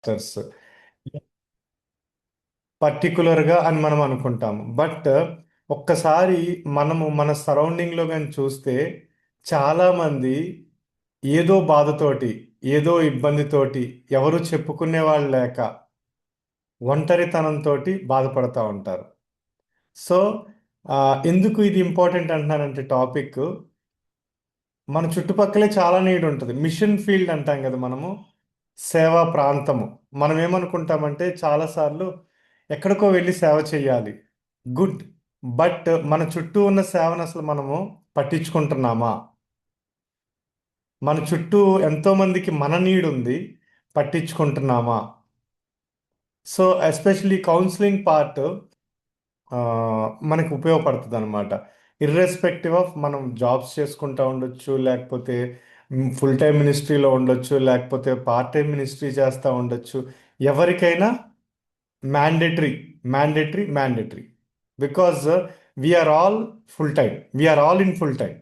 Pastors పర్టికులర్గా అని మనం అనుకుంటాము. బట్ ఒక్కసారి మనము మన సరౌండింగ్లో కానీ చూస్తే చాలామంది ఏదో బాధతోటి, ఏదో ఇబ్బందితోటి, ఎవరు చెప్పుకునే వాళ్ళు లేక ఒంటరితనంతో బాధపడతా ఉంటారు. సో ఆ, ఎందుకు ఇది ఇంపార్టెంట్ అంటున్నానంటే టాపిక్, మన చుట్టుపక్కలే చాలా నీడ్ ఉంటుంది. మిషన్ ఫీల్డ్ అంటాం కదా మనము, సేవా ప్రాంతము. మనం ఏమనుకుంటామంటే చాలాసార్లు ఎక్కడికో వెళ్ళి సేవ చేయాలి, గుడ్. బట్ మన చుట్టూ ఉన్న సేవను అసలు మనము పట్టించుకుంటున్నామా? మన చుట్టూ ఎంతో మందికి మన నీడ్ ఉంది, పట్టించుకుంటున్నామా? సో ఎస్పెషలీ కౌన్సిలింగ్ పార్ట్ మనకు ఉపయోగపడుతుంది అనమాట. ఇర్రెస్పెక్టివ్ ఆఫ్ మనం జాబ్స్ చేసుకుంటా ఉండొచ్చు, లేకపోతే ఫుల్ టైం మినిస్ట్రీలో ఉండొచ్చు, లేకపోతే పార్ట్ టైం మినిస్ట్రీ చేస్తూ ఉండొచ్చు. ఎవరికైనా mandatory, mandatory, mandatory. Because we are all full time, we are all in full time.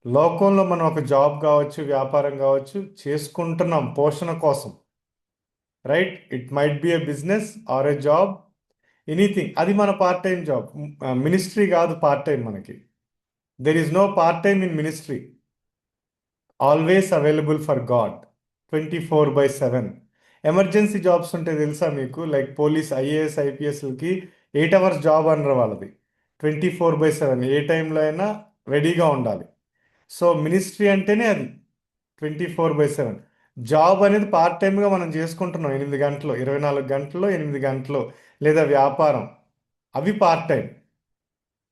లోకంలో మనం ఒక జాబ్ కావచ్చు, వ్యాపారం కావచ్చు, చేసుకుంటున్నాం పోషణ కోసం. Right, it might be a business or a job, anything. అది మన పార్ట్ టైం జాబ్. మినిస్ట్రీ కాదు పార్ట్ టైం మనకి. There is no part time in ministry. Always available for God, 24/7. Emergency jobs ఉంటాయి తెలుసా మీకు? లైక్ పోలీస్, ఐఏఎస్, ఐపీఎస్లకి 8 hours job అనరు వాళ్ళది. 24/7 ఏ టైంలో అయినా రెడీగా ఉండాలి. సో మినిస్ట్రీ అంటేనే అది 24/7. జాబ్ అనేది పార్ట్ టైంగా మనం చేసుకుంటున్నాం 8 గంటలు, 24 గంటలు, 8 గంటలు, లేదా వ్యాపారం, అవి పార్ట్ టైం.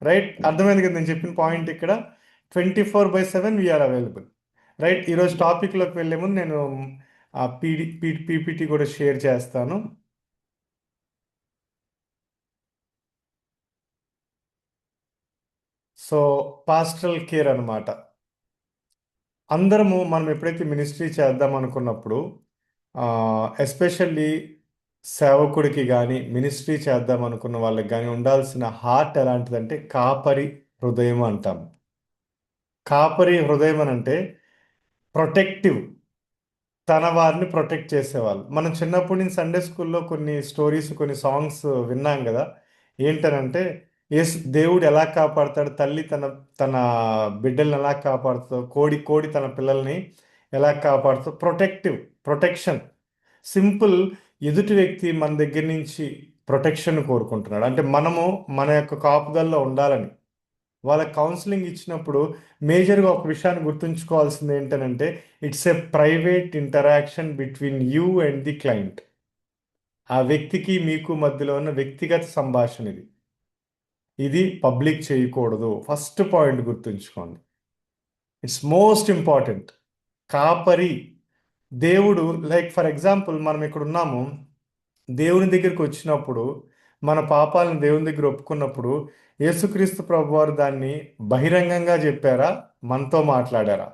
రైట్, అర్థమైంది కదా నేను చెప్పిన పాయింట్ ఇక్కడ. 24/7 వీఆర్ అవైలబుల్. రైట్, ఈరోజు టాపిక్లోకి వెళ్ళే ముందు నేను పీపీటీ కూడా షేర్ చేస్తాను. సో పాస్టరల్ కేర్ అనమాట. అందరము మనం ఎప్పుడైతే మినిస్ట్రీ చేద్దాం అనుకున్నప్పుడు, ఎస్పెషల్లీ సేవకుడికి కానీ మినిస్ట్రీ చేద్దాం అనుకున్న వాళ్ళకి కానీ ఉండాల్సిన హార్ట్ ఎలాంటిదంటే కాపరి హృదయం అంటాం. కాపరి హృదయం అని అంటే ప్రొటెక్టివ్, తన వారిని ప్రొటెక్ట్ చేసేవాళ్ళు. మనం చిన్నప్పటి నుంచి సండే స్కూల్లో కొన్ని స్టోరీస్, కొన్ని సాంగ్స్ విన్నాం కదా. ఏంటనంటే దేవుడు ఎలా కాపాడతాడు, తల్లి తన తన బిడ్డల్ని ఎలా కాపాడుతుందో, కోడి కోడి తన పిల్లల్ని ఎలా కాపాడుతుందో, ప్రొటెక్టివ్, ప్రొటెక్షన్. సింపుల్. ఎదుటి వ్యక్తి మన దగ్గర నుంచి ప్రొటెక్షన్ కోరుకుంటున్నాడు అంటే మనము మన యొక్క కాపుదల్లో ఉండాలని వాళ్ళకి కౌన్సిలింగ్ ఇచ్చినప్పుడు మేజర్గా ఒక విషయాన్ని గుర్తుంచుకోవాల్సింది ఏంటనంటే, it's a private interaction between you and the client. ఆ వ్యక్తికి మీకు మధ్యలో ఉన్న వ్యక్తిగత సంభాషణ ఇది. ఇది పబ్లిక్ చేయకూడదు. ఫస్ట్ పాయింట్ గుర్తుంచుకోండి. It's most important. కాపరి దేవుడు, లైక్ ఫర్ ఎగ్జాంపుల్ మనం ఇక్కడ ఉన్నాము, దేవుని దగ్గరికి వచ్చినప్పుడు, మన పాపాలను దేవుని దగ్గర ఒప్పుకున్నప్పుడు, యేసుక్రీస్తు ప్రభువారు దాన్ని బహిరంగంగా చెప్పారా? మనతో మాట్లాడారా?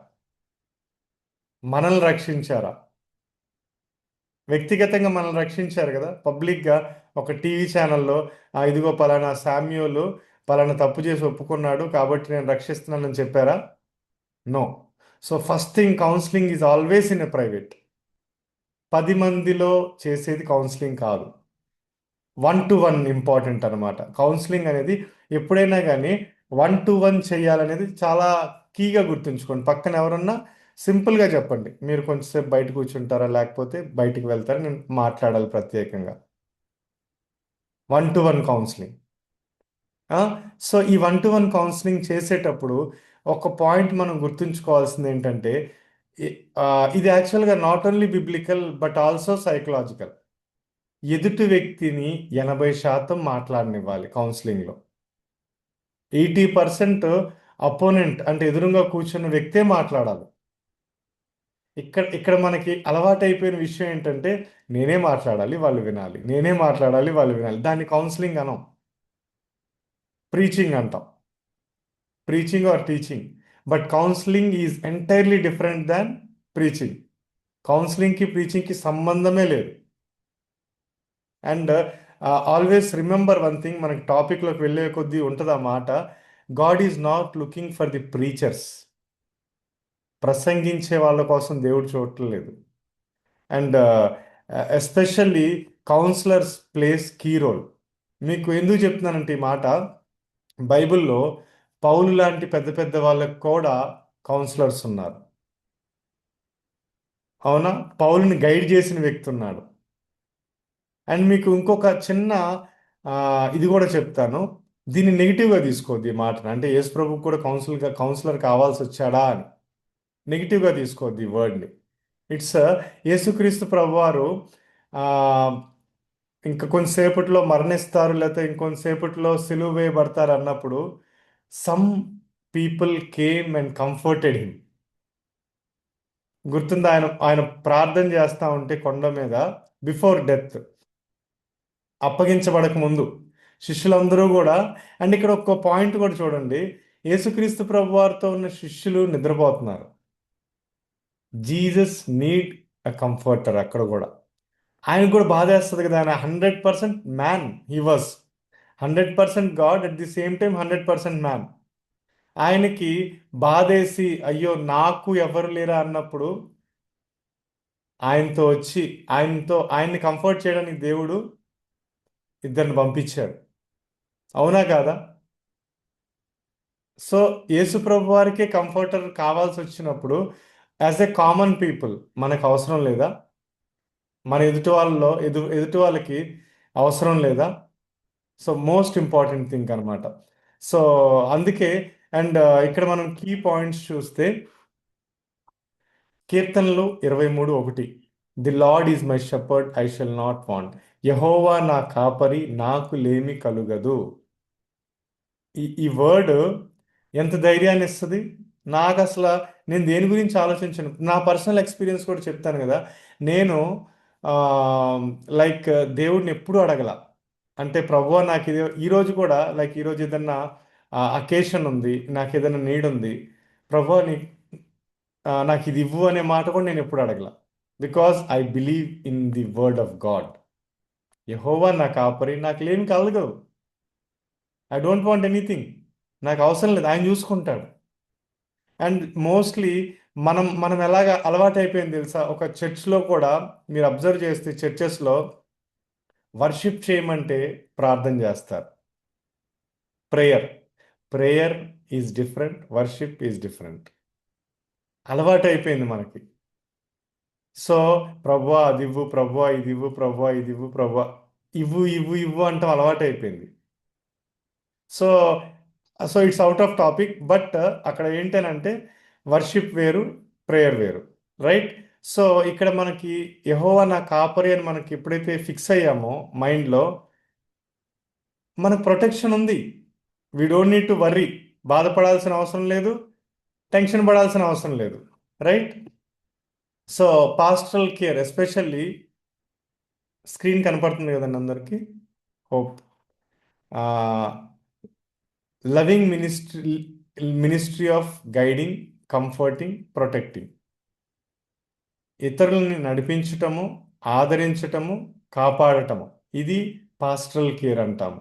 మనల్ని రక్షించారా? వ్యక్తిగతంగా మనల్ని రక్షించారు కదా. పబ్లిక్గా ఒక టీవీ ఛానల్లో, ఇదిగో పలానా శామ్యూలు పలానా తప్పు చేసి ఒప్పుకున్నాడు కాబట్టి నేను రక్షిస్తున్నానని చెప్పారా? No. So first thing, counselling is always in a private. 10 మందిలో చేసేది కౌన్సిలింగ్ కాదు. 1-to-1 ఇంపార్టెంట్ అనమాట. కౌన్సిలింగ్ అనేది ఎప్పుడైనా కానీ 1-to-1 చేయాలనేది చాలా కీగా గుర్తుంచుకోండి. పక్కన ఎవరన్నా సింపుల్గా చెప్పండి, మీరు కొంచెంసేపు బయట కూర్చుంటారా, లేకపోతే బయటికి వెళ్తారా, నేను మాట్లాడాలి ప్రత్యేకంగా. 1-to-1 counselling. సో ఈ 1-to-1 కౌన్సిలింగ్ చేసేటప్పుడు ఒక పాయింట్ మనం గుర్తుంచుకోవాల్సింది ఏంటంటే, ఇ- ఆ, ఇది యాక్చువల్గా not only biblical but also psychological. ఎదుటి వ్యక్తిని 80% మాట్లాడనివ్వాలి కౌన్సిలింగ్లో. 80% అపోనెంట్ అంటే ఎదురుగా కూర్చున్న వ్యక్తే మాట్లాడాలి. ఇక్కడ ఇక్కడ మనకి అలవాటైపోయిన విషయం ఏంటంటే, నేనే మాట్లాడాలి వాళ్ళు వినాలి, నేనే మాట్లాడాలి వాళ్ళు వినాలి. దాన్ని కౌన్సిలింగ్ అనం, ప్రీచింగ్ అంటాం. Preaching or teaching. But counselling is entirely different than preaching. కౌన్సిలింగ్కి ప్రీచింగ్కి సంబంధమే లేదు. And always remember one thing, మనకి టాపిక్లోకి వెళ్ళే కొద్దీ ఉంటుంది ఆ మాట. God is not looking for the preachers. ప్రసంగించే వాళ్ళ కోసం దేవుడు చూడట్లేదు. And especially counsellors place key role. మీకు ఎందుకు చెప్తున్నానంటే ఈ మాట, బైబిల్లో పౌలు లాంటి పెద్ద పెద్ద వాళ్ళకు కూడా కౌన్సిలర్స్ ఉన్నారు. అవునా? పౌలుని గైడ్ చేసిన వ్యక్తి ఉన్నాడు. అండ్ మీకు ఇంకొక చిన్న ఇది కూడా చెప్తాను. దీన్ని నెగిటివ్గా తీసుకోవద్దు ఈ మాటను. అంటే యేసు ప్రభుకు కూడా కౌన్సిలర్ కావాల్సి వచ్చాడా అని నెగిటివ్గా తీసుకోవద్దు ఈ వర్డ్ని. ఇట్స్ యేసుక్రీస్తు ప్రభువారు ఆ, ఇంకా కొంతసేపట్లో మరణిస్తారు, లేకపోతే ఇంకొంతసేపట్లో సిలువ వేయబడతారు అన్నప్పుడు some people came and comforted him. గుర్తుందా? ఆయన ఆయన ప్రార్థన చేస్తా ఉంటే కొండ మీద బిఫోర్ డెత్, అప్పగించబడక ముందు శిష్యులందరూ కూడా. అండ్ ఇక్కడ ఒక పాయింట్ కూడా చూడండి, యేసుక్రీస్తు ప్రభు వారితో ఉన్న శిష్యులు నిద్రపోతున్నారు. Jesus need a comforter. అక్కడ కూడా ఆయనకు కూడా బాధ వేస్తుంది కదా. ఆయన 100% man, he was 100% God, at the same time 100% man. ఆయనకి బాధేసి అయ్యో నాకు ఎవరు లేరా అన్నప్పుడు ఆయనతో వచ్చి ఆయన్ని కంఫర్ట్ చేయడానికి దేవుడు ఇద్దరిని పంపించాడు. అవునా కాదా? సో యేసు ప్రభు వారికే కంఫర్టర్ కావాల్సి వచ్చినప్పుడు యాజ్ ఎ కామన్ పీపుల్ మనకు అవసరం లేదా? మన ఎదుటి వాళ్ళకి అవసరం లేదా? సో మోస్ట్ ఇంపార్టెంట్ థింగ్ అనమాట. సో అందుకే. అండ్ ఇక్కడ మనం కీ పాయింట్స్ చూస్తే కీర్తనలు 23:1, the Lord is my shepherd, I shall not want. యెహోవా నా కాపరి, నాకు లేమి కలుగదు. ఈ వర్డ్ ఎంత ధైర్యాన్ని ఇస్తుంది నాకు అసలు. నేను దేని గురించి ఆలోచించను. నా పర్సనల్ ఎక్స్పీరియన్స్ కూడా చెప్తాను కదా. నేను లైక్ దేవుడిని ఎప్పుడూ అడగల. అంటే ప్రభువా నాకు ఇది ఈరోజు కూడా, లైక్ ఈరోజు ఏదన్నా అకేషన్ ఉంది, నాకు ఏదైనా నీడ్ ఉంది, ప్రభువా నాకు ఇది ఇవ్వు అనే మాట కూడా నేను ఎప్పుడు అడగల. Because I believe in the word of God. యెహోవా నా కాపరి, నాకు లేమి కలగదు. I don't want anything. నాకు అవసరం లేదు, ఆయన చూసుకుంటాడు. అండ్ మోస్ట్లీ మనం మనం ఎలాగ అలవాటు అయిపోయింది తెలుసా? ఒక చర్చ్లో కూడా మీరు అబ్జర్వ్ చేస్తే చర్చెస్లో వర్షిప్ చేయమంటే ప్రార్థన చేస్తారు. Prayer prayer is different, worship is different. అలవాటు అయిపోయింది మనకి. సో ప్రభువా అది ఇవ్వు, ప్రభువా ఇది ఇవ్వు, ప్రభువా ఇది ఇవ్వు, ప్రభువా ఇవ్వు ఇవ్వు ఇవ్వు అంటాం అలవాటు అయిపోయింది. So so it's out of topic. But అక్కడ ఏంటనంటే వర్షిప్ వేరు, ప్రేయర్ వేరు, రైట్? సో ఇక్కడ మనకి యెహోవా నా కాపరి అని మనకి ఎప్పుడైతే ఫిక్స్ అయ్యామో మైండ్లో, మనకు ప్రొటెక్షన్ ఉంది. We don't need to worry. బాధపడాల్సిన అవసరం లేదు, టెన్షన్ పడాల్సిన అవసరం లేదు, right? So pastoral care especially, screen కనపడుతుంది కదండి అందరికీ, hope. Loving ministry of guiding, comforting, protecting. ఇతరులని నడిపించటము, ఆదరించటము, కాపాడటము, ఇది పాస్టరల్ కేర్ అంటాము.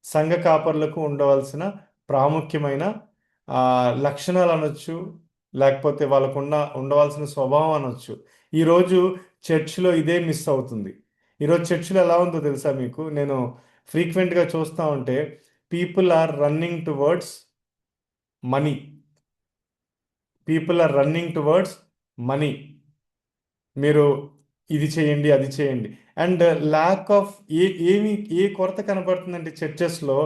సంఘ కాపర్లకు ఉండవలసిన ప్రాముఖ్యమైన లక్షణాలు అనొచ్చు, లేకపోతే ఉండవలసిన స్వభావం అనొచ్చు. ఈరోజు చర్చ్లో ఇదే మిస్ అవుతుంది. ఈరోజు చర్చ్లో ఎలా ఉందో తెలుసా మీకు? నేను ఫ్రీక్వెంట్గా చూస్తూ ఉంటే people are running towards money. People are running towards money. మీరు ఇది చేయండి, అది చేయండి. అండ్ ల్యాక్ ఆఫ్ ఏ కొరత కనబడుతుందంటే చర్చెస్లో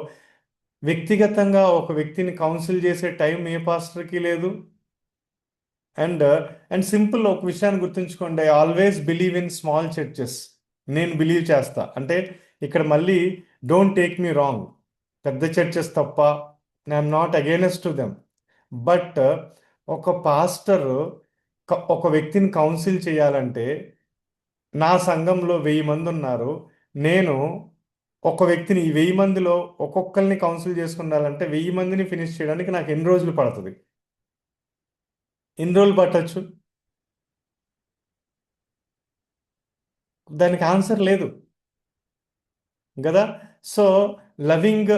వ్యక్తిగతంగా ఒక వ్యక్తిని కౌన్సిల్ చేసే టైం ఏ పాస్టర్కి లేదు. అండ్ అండ్ సింపుల్ ఒక విషయాన్ని గుర్తుంచుకోండి, I always believe in small churches. నేను బిలీవ్ చేస్తా. అంటే ఇక్కడ మళ్ళీ డోంట్ టేక్ మీ రాంగ్, పెద్ద చర్చెస్ తప్ప, I'm not against to them. But ఒక పాస్టర్ ఒక వ్యక్తిని కౌన్సిల్ చేయాలంటే, నా సంఘంలో 1000 మంది ఉన్నారు, నేను ఒక వ్యక్తిని ఈ 1000 మందిలో ఒక్కొక్కరిని కౌన్సిల్ చేసుకున్నానంటే 1000 మందిని ఫినిష్ చేయడానికి నాకు ఎన్ని రోజులు పడుతుంది? ఎన్ని రోజులు పట్టొచ్చు? దానికి ఆన్సర్ లేదు కదా. సో లవింగ్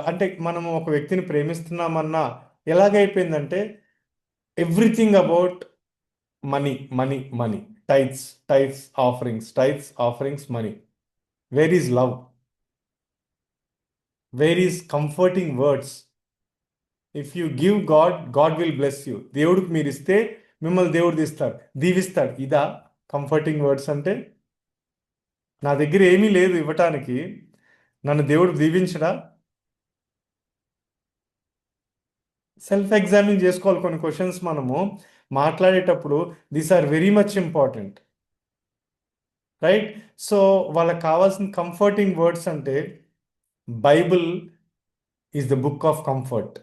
అంటే మనము ఒక వ్యక్తిని ప్రేమిస్తున్నామన్నా ఎలాగైపోయిందంటే everything about money money money. tithes, offerings, money. Where is love? Where is comforting words? If you give God, God will bless you. దేవుడికి మీరు ఇస్తే మిమ్మల్ని దేవుడు దీవిస్తాడు. ఇదా కంఫర్టింగ్ వర్డ్స్ అంటే? నా దగ్గర ఏమీ లేదు ఇవ్వటానికి, నన్ను దేవుడు దీవించడా? సెల్ఫ్ ఎగ్జామిన్ చేసుకోవాలి. కొన్ని క్వశ్చన్స్ మనము మాట్లాడేటప్పుడు these are very much important, right? So వాళ్ళకి కావాల్సిన కంఫర్టింగ్ వర్డ్స్ అంటే Bible is the book of comfort.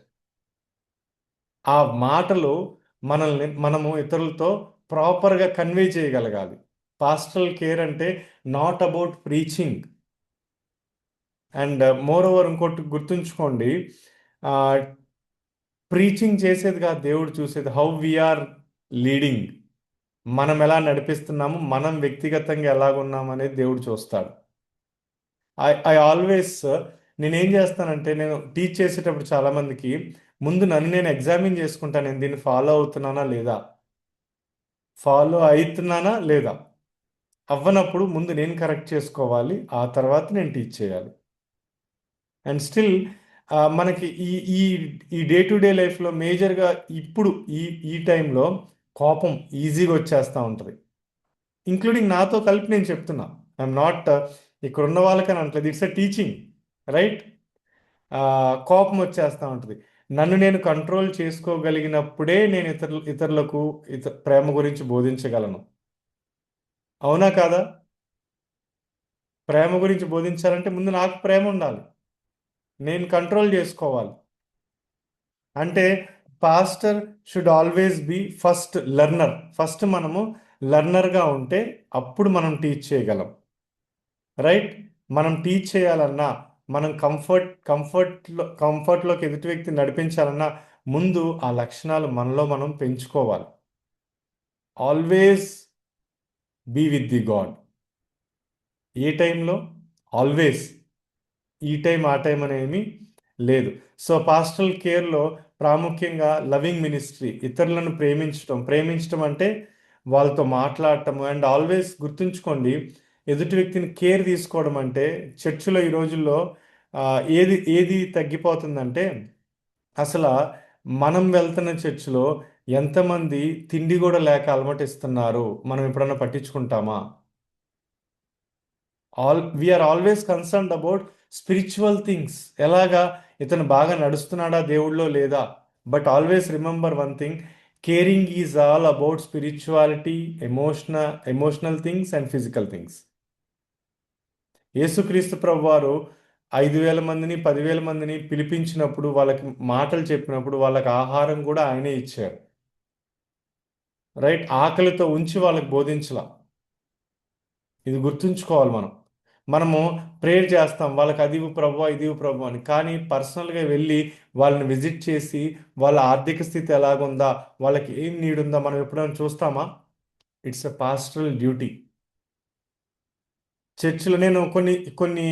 ఆ మాటలు మనము ఇతరులతో ప్రాపర్గా కన్వే చేయగలగాలి. పాస్టరల్ కేర్ అంటే not about preaching. And moreover ఇంకోటి గుర్తుంచుకోండి, ప్రీచింగ్ చేసేది కాదు దేవుడు చూసేది, హౌ వీఆర్ లీడింగ్. మనం ఎలా నడిపిస్తున్నాము, మనం వ్యక్తిగతంగా ఎలాగున్నాము అనేది దేవుడు చూస్తాడు. ఐ ఆల్వేస్, నేనేం చేస్తానంటే, నేను టీచ్ చేసేటప్పుడు చాలామందికి ముందు నన్ను నేను ఎగ్జామిన్ చేసుకుంటాను. నేను దీన్ని ఫాలో అవుతున్నానా లేదా, ఫాలో అవుతున్నానా లేదా. అవ్వనప్పుడు ముందు నేను కరెక్ట్ చేసుకోవాలి, ఆ తర్వాత నేను టీచ్ చేయాలి. అండ్ స్టిల్ మనకి ఈ ఈ ఈ డే టు డే లైఫ్లో మేజర్గా ఇప్పుడు ఈ ఈ టైంలో కోపం ఈజీగా వచ్చేస్తూ ఉంటుంది. ఇంక్లూడింగ్ నాతో కలిపి నేను చెప్తున్నా, ఐఎమ్ నాట్ ఇక్కడ ఉన్న వాళ్ళకని అంటలేదు, ఇట్స్ ఎ టీచింగ్, రైట్? కోపం వచ్చేస్తూ ఉంటుంది. నన్ను నేను కంట్రోల్ చేసుకోగలిగినప్పుడే నేను ఇతరులకు ప్రేమ గురించి బోధించగలను. అవునా కాదా? ప్రేమ గురించి బోధించాలంటే ముందు నాకు ప్రేమ ఉండాలి, నేను కంట్రోల్ చేసుకోవాలి. అంటే pastor should always be first learner. First మనము లెర్నర్గా ఉంటే అప్పుడు మనం టీచ్ చేయగలం, రైట్? మనం టీచ్ చేయాలన్నా, మనం కంఫర్ట్లోకి ఎదుటి వ్యక్తిని నడిపించాలన్నా ముందు ఆ లక్షణాలు మనలో మనం పెంచుకోవాలి. Always be with the God. ఏ టైంలో? ఆల్వేస్. ఈ టైం ఆ టైం అనేమి లేదు. సో పాస్టల్ కేర్లో ప్రాముఖ్యంగా లవింగ్ మినిస్ట్రీ, ఇతరులను ప్రేమించటం అంటే వాళ్ళతో మాట్లాడటం. అండ్ ఆల్వేస్ గుర్తుంచుకోండి, ఎదుటి వ్యక్తిని కేర్ తీసుకోవడం అంటే చర్చిలో ఈ రోజుల్లో ఏది ఏది తగ్గిపోతుందంటే, అసలు మనం వెళ్తున్న చర్చిలో ఎంతమంది తిండి కూడా లేక అలమటిస్తున్నారు, మనం ఎప్పుడన్నా పట్టించుకుంటామా? We are always concerned about spiritual things. ఎలాగా, ఇతను బాగా నడుస్తున్నాడా దేవుళ్ళో లేదా? But always remember one thing, caring is all about spirituality, emotional things and physical things. Yesukristu ప్రభు వారు 5,000 మందిని 10,000 మందిని పిలిపించినప్పుడు, వాళ్ళకి మాటలు చెప్పినప్పుడు వాళ్ళకి ఆహారం కూడా ఆయనే ఇచ్చారు, రైట్? ఆకలితో ఉంచి వాళ్ళకి బోధించలా. ఇది గుర్తుంచుకోవాలి. మనము ప్రేయర్ చేస్తాం, వాళ్ళకి అది ఇవ్వు ప్రభు, ఇది ఇవ్వు ప్రభు అని. కానీ పర్సనల్గా వెళ్ళి వాళ్ళని విజిట్ చేసి వాళ్ళ ఆర్థిక స్థితి ఎలాగుందా, వాళ్ళకి ఏం నీడ్ ఉందా మనం ఎప్పుడైనా చూస్తామా? It's a pastoral duty. చర్చిలో నేను కొన్ని కొన్ని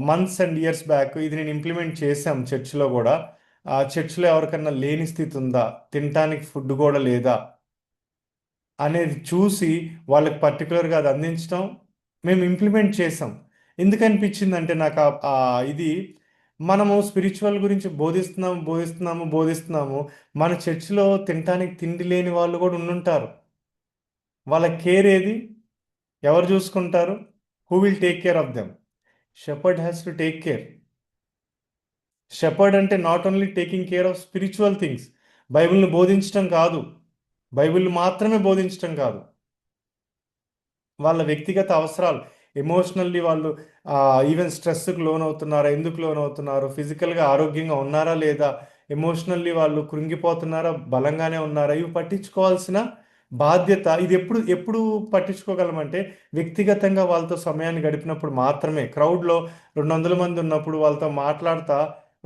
మంత్స్ అండ్ ఇయర్స్ బ్యాక్ ఇది నేను ఇంప్లిమెంట్ చేశాం చర్చిలో కూడా. చర్చిలో ఎవరికన్నా లేని స్థితి ఉందా, తినటానికి ఫుడ్ కూడా లేదా అనేది చూసి వాళ్ళకి పర్టికులర్గా అది అందించడం మేము ఇంప్లిమెంట్ చేసాం. ఎందుకు అనిపించిందంటే నాకు ఇది, మనము స్పిరిచువల్ గురించి బోధిస్తున్నాము. మన చర్చిలో తినటానికి తిండి లేని వాళ్ళు కూడా ఉండుంటారు. వాళ్ళ కేర్ ఏది? ఎవరు చూసుకుంటారు? Who will take care of them? Shepherd has to take care. Shepherd అంటే not only taking care of spiritual things, బైబిల్ని బోధించటం కాదు, బైబిల్ మాత్రమే బోధించటం కాదు, వాళ్ళ వ్యక్తిగత అవసరాలు, ఎమోషనల్లీ వాళ్ళు ఈవెన్ స్ట్రెస్కి లోన్ అవుతున్నారా, ఎందుకు లోన్ అవుతున్నారు, ఫిజికల్గా ఆరోగ్యంగా ఉన్నారా లేదా, ఎమోషనల్లీ వాళ్ళు కృంగిపోతున్నారా, బలంగానే ఉన్నారా, ఇవి పట్టించుకోవాల్సిన బాధ్యత. ఇది ఎప్పుడు ఎప్పుడు పట్టించుకోగలమంటే వ్యక్తిగతంగా వాళ్ళతో సమయాన్ని గడిపినప్పుడు మాత్రమే. క్రౌడ్లో 200 మంది ఉన్నప్పుడు వాళ్ళతో మాట్లాడతా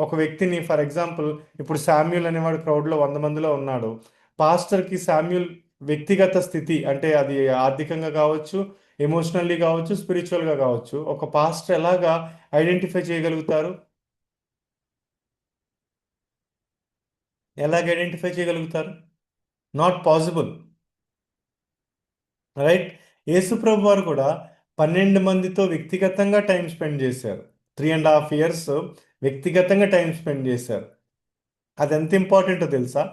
ఒక వ్యక్తిని, ఫర్ ఎగ్జాంపుల్ ఇప్పుడు శామ్యూల్ అనేవాడు క్రౌడ్లో 100 మందిలో ఉన్నాడు. పాస్టర్కి శామ్యూల్ వ్యక్తిగత స్థితి అంటే అది ఆర్థికంగా కావచ్చు, ఎమోషనల్లీ కావచ్చు, స్పిరిచువల్గా కావచ్చు. ఒక పాస్టర్ ఎలాగా ఐడెంటిఫై చేయగలుగుతారు? ఎలాగ ఐడెంటిఫై చేయగలుగుతారు? Not possible. రైట్. యేసుప్రభు వారు కూడా 12 మందితో వ్యక్తిగతంగా టైం స్పెండ్ చేశారు. 3.5 years వ్యక్తిగతంగా టైం స్పెండ్ చేశారు. అది ఎంత ఇంపార్టెంటో తెలుసా?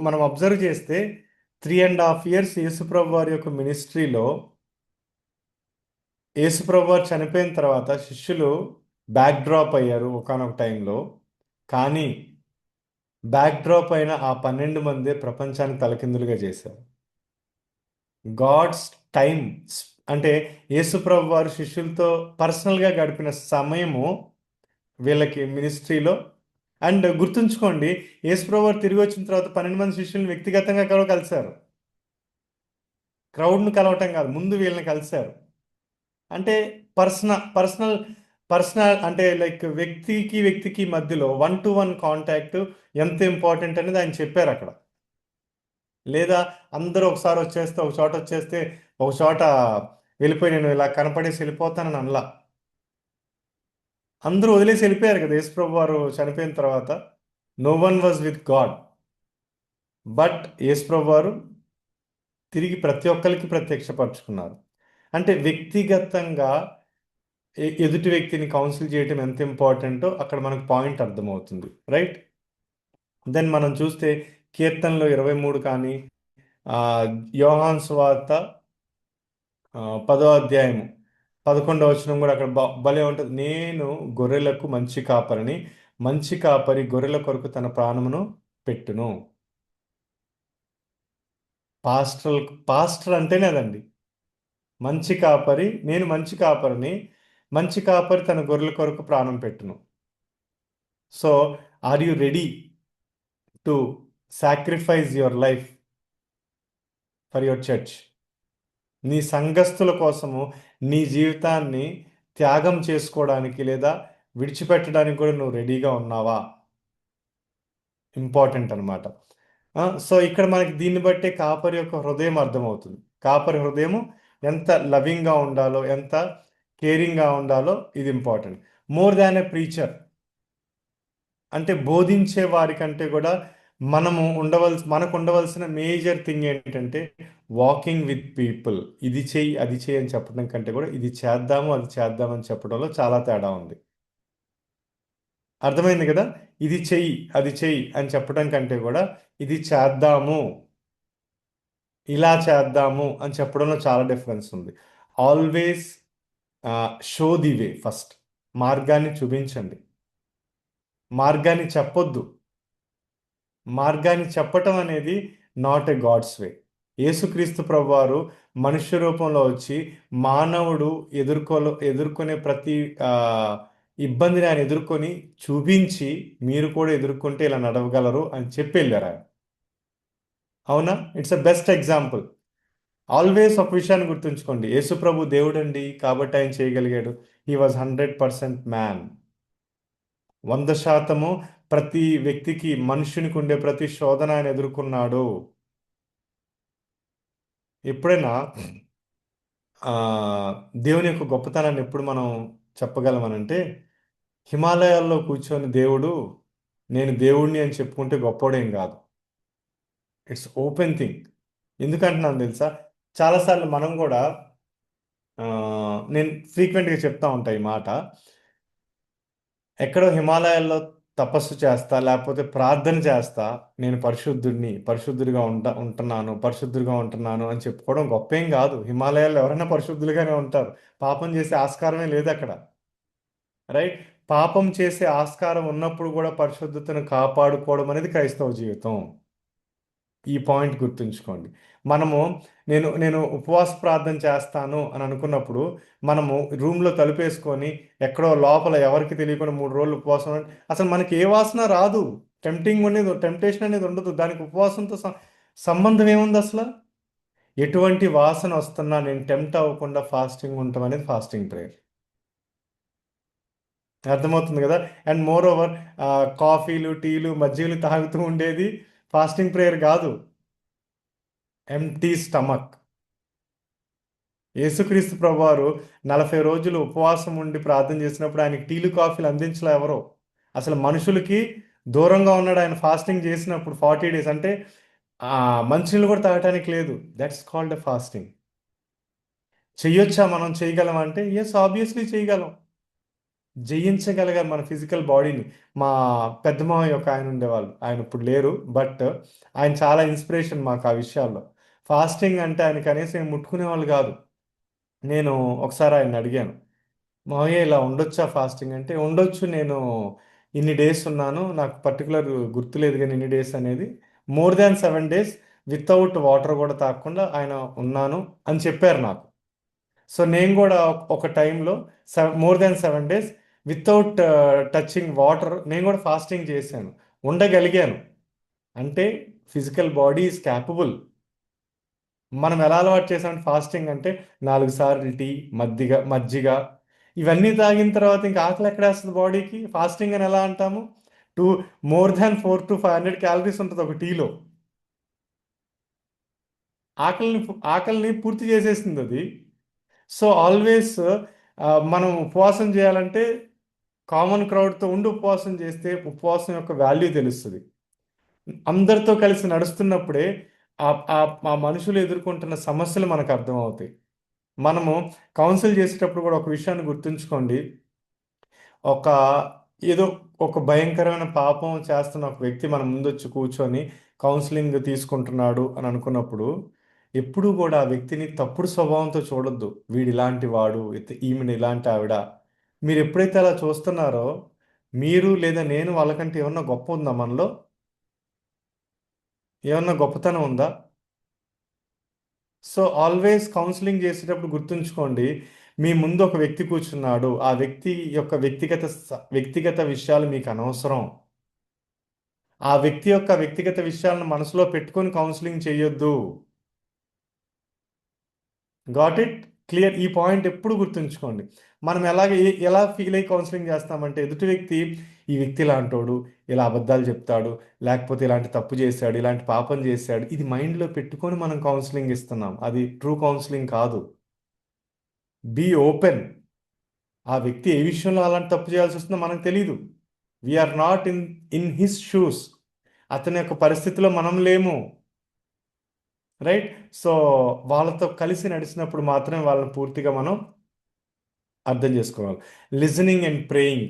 మనం అబ్జర్వ్ చేస్తే 3.5 years యేసుప్రభు వారి యొక్క మినిస్ట్రీలో, యేసుప్రభు వారు చనిపోయిన తర్వాత శిష్యులు బ్యాక్ డ్రాప్ అయ్యారు ఒకానొక టైంలో. కానీ బ్యాక్ డ్రాప్ అయిన ఆ 12 మందే ప్రపంచాన్ని తలకిందులుగా చేశారు. గాడ్స్ టైం, అంటే యేసుప్రభు వారు శిష్యులతో పర్సనల్గా గడిపిన సమయము వీళ్ళకి మినిస్ట్రీలో. అండ్ గుర్తుంచుకోండి, యేసుప్రభు వారు తిరిగి వచ్చిన తర్వాత 12 మంది శిష్యుల్ని వ్యక్తిగతంగా కూడా కలిశారు. క్రౌడ్ను కలవటం కాదు, ముందు వీళ్ళని కలిశారు. అంటే పర్సనల్ పర్సనల్ అంటే లైక్ వ్యక్తికి వ్యక్తికి మధ్యలో 1-to-1 కాంటాక్ట్ ఎంత ఇంపార్టెంట్ అనేది ఆయన చెప్పారు అక్కడ. లేదా అందరూ ఒకసారి వచ్చేస్తే, ఒక చోట వచ్చేస్తే ఒక చోట వెళ్ళిపోయి నేను ఇలా కనపడేసి వెళ్ళిపోతానని అనలా. అందరూ వదిలేసి వెళ్ళిపోయారు కదా యేసుప్రభు వారు చనిపోయిన తర్వాత. No one was with God, but యేసుప్రభు వారు తిరిగి ప్రతి ఒక్కరికి ప్రత్యక్షపరుచుకున్నారు. అంటే వ్యక్తిగతంగా ఎదుటి వ్యక్తిని కౌన్సిల్ చేయటం ఎంత ఇంపార్టెంటో అక్కడ మనకు పాయింట్ అర్థమవుతుంది. రైట్. దెన్ మనం చూస్తే కీర్తనలో 23 కానీ, ఆ, యోహాను సువార్త 10వ అధ్యాయము 11వ వచనం కూడా అక్కడ భలే ఉంటుంది. నేను గొర్రెలకు మంచి కాపరిని, మంచి కాపరి గొర్రెల కొరకు తన ప్రాణమును పెట్టును. పాస్టర్ అంటేనే అదండి. మంచి కాపరి, నేను మంచి కాపరిని, మంచి కాపరి తన గొర్రెల కొరకు ప్రాణం పెట్టును. So are you ready to sacrifice your life for your church? నీ సంఘస్థుల కోసము నీ జీవితాన్ని త్యాగం చేసుకోవడానికి లేదా విడిచిపెట్టడానికి కూడా నువ్వు రెడీగా ఉన్నావా? ఇంపార్టెంట్ అనమాట. సో ఇక్కడ మనకి దీన్ని బట్టే కాపరి యొక్క హృదయం అర్థమవుతుంది. కాపరి హృదయము ఎంత లవింగ్గా ఉండాలో, ఎంత కేరింగ్గా ఉండాలో, ఇది ఇంపార్టెంట్. మోర్ దాన్ ఎ ప్రీచర్, అంటే బోధించే వారికంటే కూడా మనకు ఉండవలసిన మేజర్ థింగ్ ఏంటంటే వాకింగ్ విత్ పీపుల్. ఇది చెయ్యి, అది చెయ్యి అని చెప్పడం కంటే కూడా ఇది చేద్దాము, అది చేద్దామని చెప్పడంలో చాలా తేడా ఉంది. అర్థమైంది కదా? ఇది చెయ్యి, అది చెయ్యి అని చెప్పడం కంటే కూడా ఇది చేద్దాము, ఇలా చేద్దాము అని చెప్పడంలో చాలా డిఫరెన్స్ ఉంది. Always show the way first. మార్గాన్ని చూపించండి, మార్గాన్ని చెప్పొద్దు. మార్గాన్ని చెప్పటం అనేది నాట్ ఎ గాడ్స్ వే. యేసుక్రీస్తు ప్రభువారు మనుష్య రూపంలో వచ్చి మానవుడు ఎదుర్కొనే ప్రతి ఆ, ఇబ్బందిని ఆయన ఎదుర్కొని చూపించి, మీరు కూడా ఎదుర్కొంటే ఇలా నడవగలరు అని చెప్పి వెళ్ళారు ఆయన. అవునా? It's a best example. Always ఒక విషయాన్ని గుర్తుంచుకోండి, యేసు ప్రభు దేవుడండి కాబట్టి ఆయన చేయగలిగాడు. He was 100% man. 100% ప్రతి వ్యక్తికి, మనుషునికి ఉండే ప్రతి శోధన ఆయన ఎదుర్కొన్నాడు. ఎప్పుడైనా ఆ, దేవుని యొక్క గొప్పతనాన్ని ఎప్పుడు మనం చెప్పగలమనంటే, హిమాలయాల్లో కూర్చొని దేవుడు నేను దేవుడిని అని చెప్పుకుంటే గొప్పోడేం కాదు. It's open thing. ఎందుకంటున్నాను తెలుసా? చాలాసార్లు మనం కూడా ఆ, నేను ఫ్రీక్వెంట్గా చెప్తా ఉంటా ఈ మాట. ఎక్కడో హిమాలయాల్లో తపస్సు చేస్తా, లేకపోతే ప్రార్థన చేస్తా, నేను పరిశుద్ధుడిగా పరిశుద్ధుడిగా ఉంటున్నాను అని చెప్పుకోవడం గొప్పేం కాదు. హిమాలయాల్లో ఎవరైనా పరిశుద్ధులుగానే ఉంటారు. పాపం చేసే ఆస్కారమే లేదు అక్కడ. రైట్. పాపం చేసే ఆస్కారం ఉన్నప్పుడు కూడా పరిశుద్ధతను కాపాడుకోవడం అనేది క్రైస్తవ జీవితం. ఈ పాయింట్ గుర్తుంచుకోండి. మనము నేను నేను ఉపవాస ప్రార్థన చేస్తాను అని అనుకున్నప్పుడు మనము రూమ్లో తలుపేసుకొని ఎక్కడో లోపల ఎవరికి తెలియకుండా 3 రోజులు ఉపవాసం అసలు మనకి ఏ వాసన రాదు. టెంప్టేషన్ అనేది ఉండదు. దానికి ఉపవాసంతో సంబంధం ఏముంది అసలు? ఎటువంటి వాసన వస్తున్నా నేను టెంప్ట్ అవ్వకుండా ఫాస్టింగ్ ఉండటం అనేది ఫాస్టింగ్ ప్రేయర్. అర్థమవుతుంది కదా? అండ్ మోర్ ఓవర్ కాఫీలు, టీలు, మజ్జిగలు తాగుతూ ఉండేది ఫాస్టింగ్ ప్రేయర్ కాదు. Empty stomach. యేసుక్రీస్తు ప్రభువారు 40 రోజులు ఉపవాసం ఉండి ప్రార్థన చేసినప్పుడు ఆయనకి టీలు, కాఫీలు అందించలే ఎవరో. అసలు మనుషులకి దూరంగా ఉన్నాడు ఆయన ఫాస్టింగ్ చేసినప్పుడు 40 days. అంటే మంచినీళ్ళు కూడా తాగటానికి లేదు. That's called a fasting. చెయ్యొచ్చా, మనం చేయగలం అంటే ఎస్ ఆబ్వియస్లీ చేయగలం. జయించగలగాలి మన ఫిజికల్ బాడీని. మా పెద్ద మామయ్య ఒక ఆయన ఉండేవాళ్ళు, ఆయన ఇప్పుడు లేరు, బట్ ఆయన చాలా ఇన్స్పిరేషన్ మాకు ఆ విషయాల్లో. ఫాస్టింగ్ అంటే ఆయన కనీసం ఏం ముట్టుకునే వాళ్ళు కాదు. నేను ఒకసారి ఆయన అడిగాను, మామయ్య ఇలా ఉండొచ్చా ఫాస్టింగ్ అంటే, ఉండొచ్చు, నేను ఇన్ని డేస్ ఉన్నాను, నాకు పర్టికులర్ గుర్తులేదు కానీ ఇన్ని డేస్ అనేది, more than 7 days without water కూడా తాగకుండా ఆయన ఉన్నాను అని చెప్పారు నాకు. సో నేను కూడా ఒక టైంలో more than 7 days without touching water నేను కూడా ఫాస్టింగ్ చేశాను, ఉండగలిగాను. అంటే ఫిజికల్ బాడీ ఈజ్ క్యాపబుల్. మనం ఎలా అలవాటు చేసామంటే ఫాస్టింగ్ అంటే 4 సార్లు టీ, మజ్జిగ ఇవన్నీ తాగిన తర్వాత ఇంకా ఆకలి ఎక్కడేస్తుంది బాడీకి? ఫాస్టింగ్ అని ఎలా అంటాము? Two more than 400 to 500 calories ఉంటుంది ఒక టీలో. ఆకలిని ఆకలిని పూర్తి చేసేసింది అది. సో ఆల్వేస్ మనం ఉపవాసం చేయాలంటే కామన్ క్రౌడ్తో ఉండి ఉపవాసం చేస్తే ఉపవాసం యొక్క వాల్యూ తెలుస్తుంది. అందరితో కలిసి నడుస్తున్నప్పుడే ఆ ఆ ఆ మనుషులు ఎదుర్కొంటున్న సమస్యలు మనకు అర్థమవుతాయి. మనము కౌన్సిల్ చేసేటప్పుడు కూడా ఒక విషయాన్ని గుర్తుంచుకోండి. ఒక ఏదో ఒక భయంకరమైన పాపం చేస్తున్న ఒక వ్యక్తి మన ముందొచ్చి కూర్చొని కౌన్సిలింగ్ తీసుకుంటున్నాడు అని అనుకున్నప్పుడు ఎప్పుడూ కూడా ఆ వ్యక్తిని తప్పుడు స్వభావంతో చూడొద్దు. వీడు ఇలాంటి వాడు, ఈమెను ఇలాంటి ఆవిడ. మీరు ఎప్పుడైతే అలా చూస్తున్నారో, మీరు లేదా నేను వాళ్ళకంటే ఏమన్నా గొప్ప ఉందా మనలో? ఏమన్నా గొప్పతనం ఉందా? సో ఆల్వేస్ కౌన్సిలింగ్ చేసేటప్పుడు గుర్తుంచుకోండి, మీ ముందు ఒక వ్యక్తి కూర్చున్నాడు, ఆ వ్యక్తి యొక్క వ్యక్తిగత విషయాలు మీకు అనవసరం. ఆ వ్యక్తి యొక్క వ్యక్తిగత విషయాలను మనసులో పెట్టుకొని కౌన్సిలింగ్ చేయొద్దు. Got it? క్లియర్? ఈ పాయింట్ ఎప్పుడు గుర్తుంచుకోండి. మనం ఎలా ఫీల్ అయ్యి కౌన్సిలింగ్ చేస్తామంటే, ఎదుటి వ్యక్తి ఈ వ్యక్తి ఇలాంటోడు, ఇలా అబద్ధాలు చెప్తాడు, లేకపోతే ఇలాంటి తప్పు చేశాడు, ఇలాంటి పాపం చేశాడు, ఇది మైండ్లో పెట్టుకొని మనం కౌన్సిలింగ్ ఇస్తున్నాం. అది ట్రూ కౌన్సిలింగ్ కాదు. Be open. ఆ వ్యక్తి ఏ విషయంలో అలాంటి తప్పు చేయాల్సి వస్తుందో మనకు తెలియదు. We are not in in his shoes. అతని యొక్క పరిస్థితిలో మనం లేము. రైట్? సో వాళ్ళతో కలిసి నడిచినప్పుడు మాత్రమే వాళ్ళని పూర్తిగా మనం అర్థం చేసుకోవాలి. Listening and praying.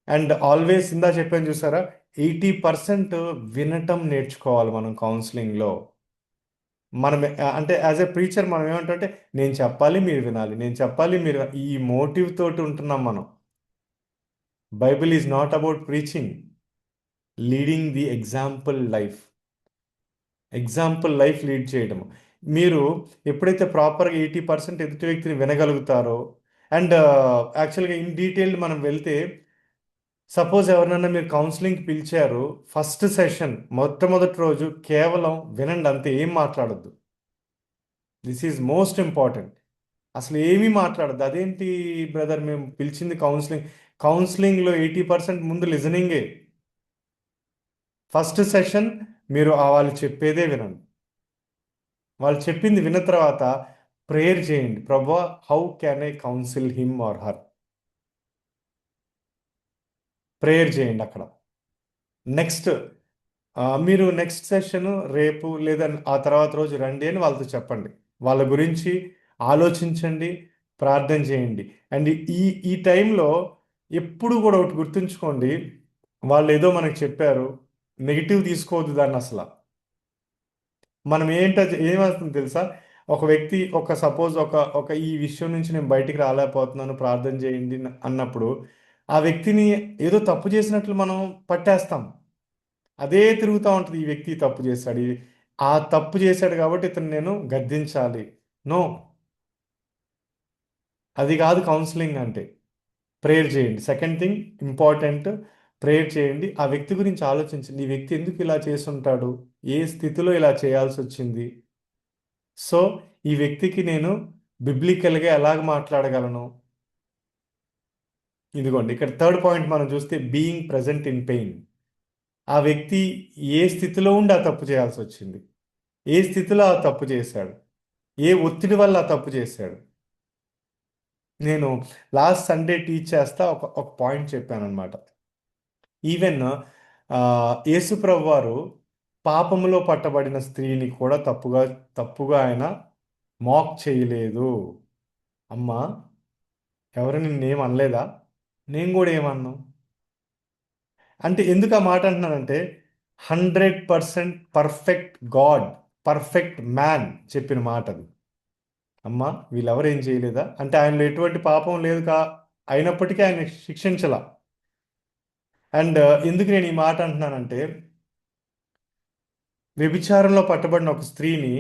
And always ఇందా చెప్పాను చూసారా, 80% వినటం నేర్చుకోవాలి మనం కౌన్సిలింగ్లో. మనం అంటే యాజ్ ఎ ప్రీచర్ మనం ఏమంటే, నేను చెప్పాలి మీరు వినాలి, నేను చెప్పాలి మీరు, ఈ మోటివ్ తోటి ఉంటున్నాం మనం. Bible is not about preaching, leading the example life lead చేయడం. మీరు ఎప్పుడైతే ప్రాపర్గా 80% ఎదుటి వ్యక్తిని వినగలుగుతారో, అండ్ యాక్చువల్గా ఇన్ డీటెయిల్డ్ మనం వెళ్తే, సపోజ్ ఎవరినైనా మీరు కౌన్సిలింగ్కి పిలిచారు, ఫస్ట్ సెషన్ మొట్టమొదటి రోజు కేవలం వినండి అంతే, ఏం మాట్లాడద్దు. This is most important. అసలు ఏమీ మాట్లాడద్దు. అదేంటి బ్రదర్, మేము పిలిచింది కౌన్సిలింగ్లో 80% ముందు లిజనింగే. ఫస్ట్ సెషన్ మీరు వాళ్ళు చెప్పేదే వినండి. వాళ్ళు చెప్పింది విన్న తర్వాత ప్రేయర్ చేయండి, ప్రభువా how can I council him or her. Prayer చేయండి అక్కడ. నెక్స్ట్ మీరు నెక్స్ట్ సెషన్ రేపు లేదా ఆ తర్వాత రోజు రండి అని వాళ్ళతో చెప్పండి. వాళ్ళ గురించి ఆలోచించండి, ప్రార్థన చేయండి. అండ్ ఈ ఈ టైంలో ఎప్పుడు కూడా ఒకటి గుర్తుంచుకోండి, వాళ్ళు ఏదో మనకు చెప్పారు, నెగిటివ్ తీసుకోవద్దు దాన్ని అసలు. మనం ఏమవుతుంది తెలుసా? ఒక వ్యక్తి సపోజ్ ఒక ఈ విషయం నుంచి నేను బయటికి రాలేకపోతున్నాను, ప్రార్థన చేయండి అన్నప్పుడు ఆ వ్యక్తిని ఏదో తప్పు చేసినట్లు మనం పట్టేస్తాం. అదే తిరుగుతూ ఉంటుంది, ఈ వ్యక్తి తప్పు చేశాడు, ఆ తప్పు చేశాడు కాబట్టి ఇతను నేను గద్దించాలి. నో, అది కాదు కౌన్సిలింగ్ అంటే. ప్రేయర్ చేయండి. సెకండ్ థింగ్ ఇంపార్టెంట్, ప్రేయర్ చేయండి. ఆ వ్యక్తి గురించి ఆలోచించండి, ఈ వ్యక్తి ఎందుకు ఇలా చేసుంటాడు, ఏ స్థితిలో ఇలా చేయాల్సి వచ్చింది. సో ఈ వ్యక్తికి నేను బిబ్లికల్గా ఎలాగ మాట్లాడగలను. ఇదిగోండి ఇక్కడ థర్డ్ పాయింట్ మనం చూస్తే, బీయింగ్ ప్రజెంట్ ఇన్ పెయిన్. ఆ వ్యక్తి ఏ స్థితిలో ఉండి ఆ తప్పు చేయాల్సి వచ్చింది, ఏ స్థితిలో ఆ తప్పు చేశాడు, ఏ ఒత్తిడి వల్ల ఆ తప్పు చేశాడు. నేను లాస్ట్ సండే టీచ్ చేస్తా ఒక ఒక పాయింట్ చెప్పాను అనమాట. ఈవెన్ యేసుప్రభు వారు పాపములో పట్టబడిన స్త్రీని కూడా తప్పుగా ఆయన మాక్ చేయలేదు. అమ్మా, ఎవరు నిన్నేం అనలేదా? నేను కూడా ఏమన్నాను. అంటే ఎందుకు ఆ మాట అంటున్నానంటే 100% పర్ఫెక్ట్ గాడ్, పర్ఫెక్ట్ మ్యాన్ చెప్పిన మాట అది. అమ్మా, వీళ్ళెవరు ఏం చేయలేదా అంటే ఆయనలో ఎటువంటి పాపం లేదు అయినప్పటికీ ఆయన శిక్షించలా. అండ్ ఎందుకు నేను ఈ మాట అంటున్నానంటే, వ్యభిచారంలో పట్టబడిన ఒక స్త్రీని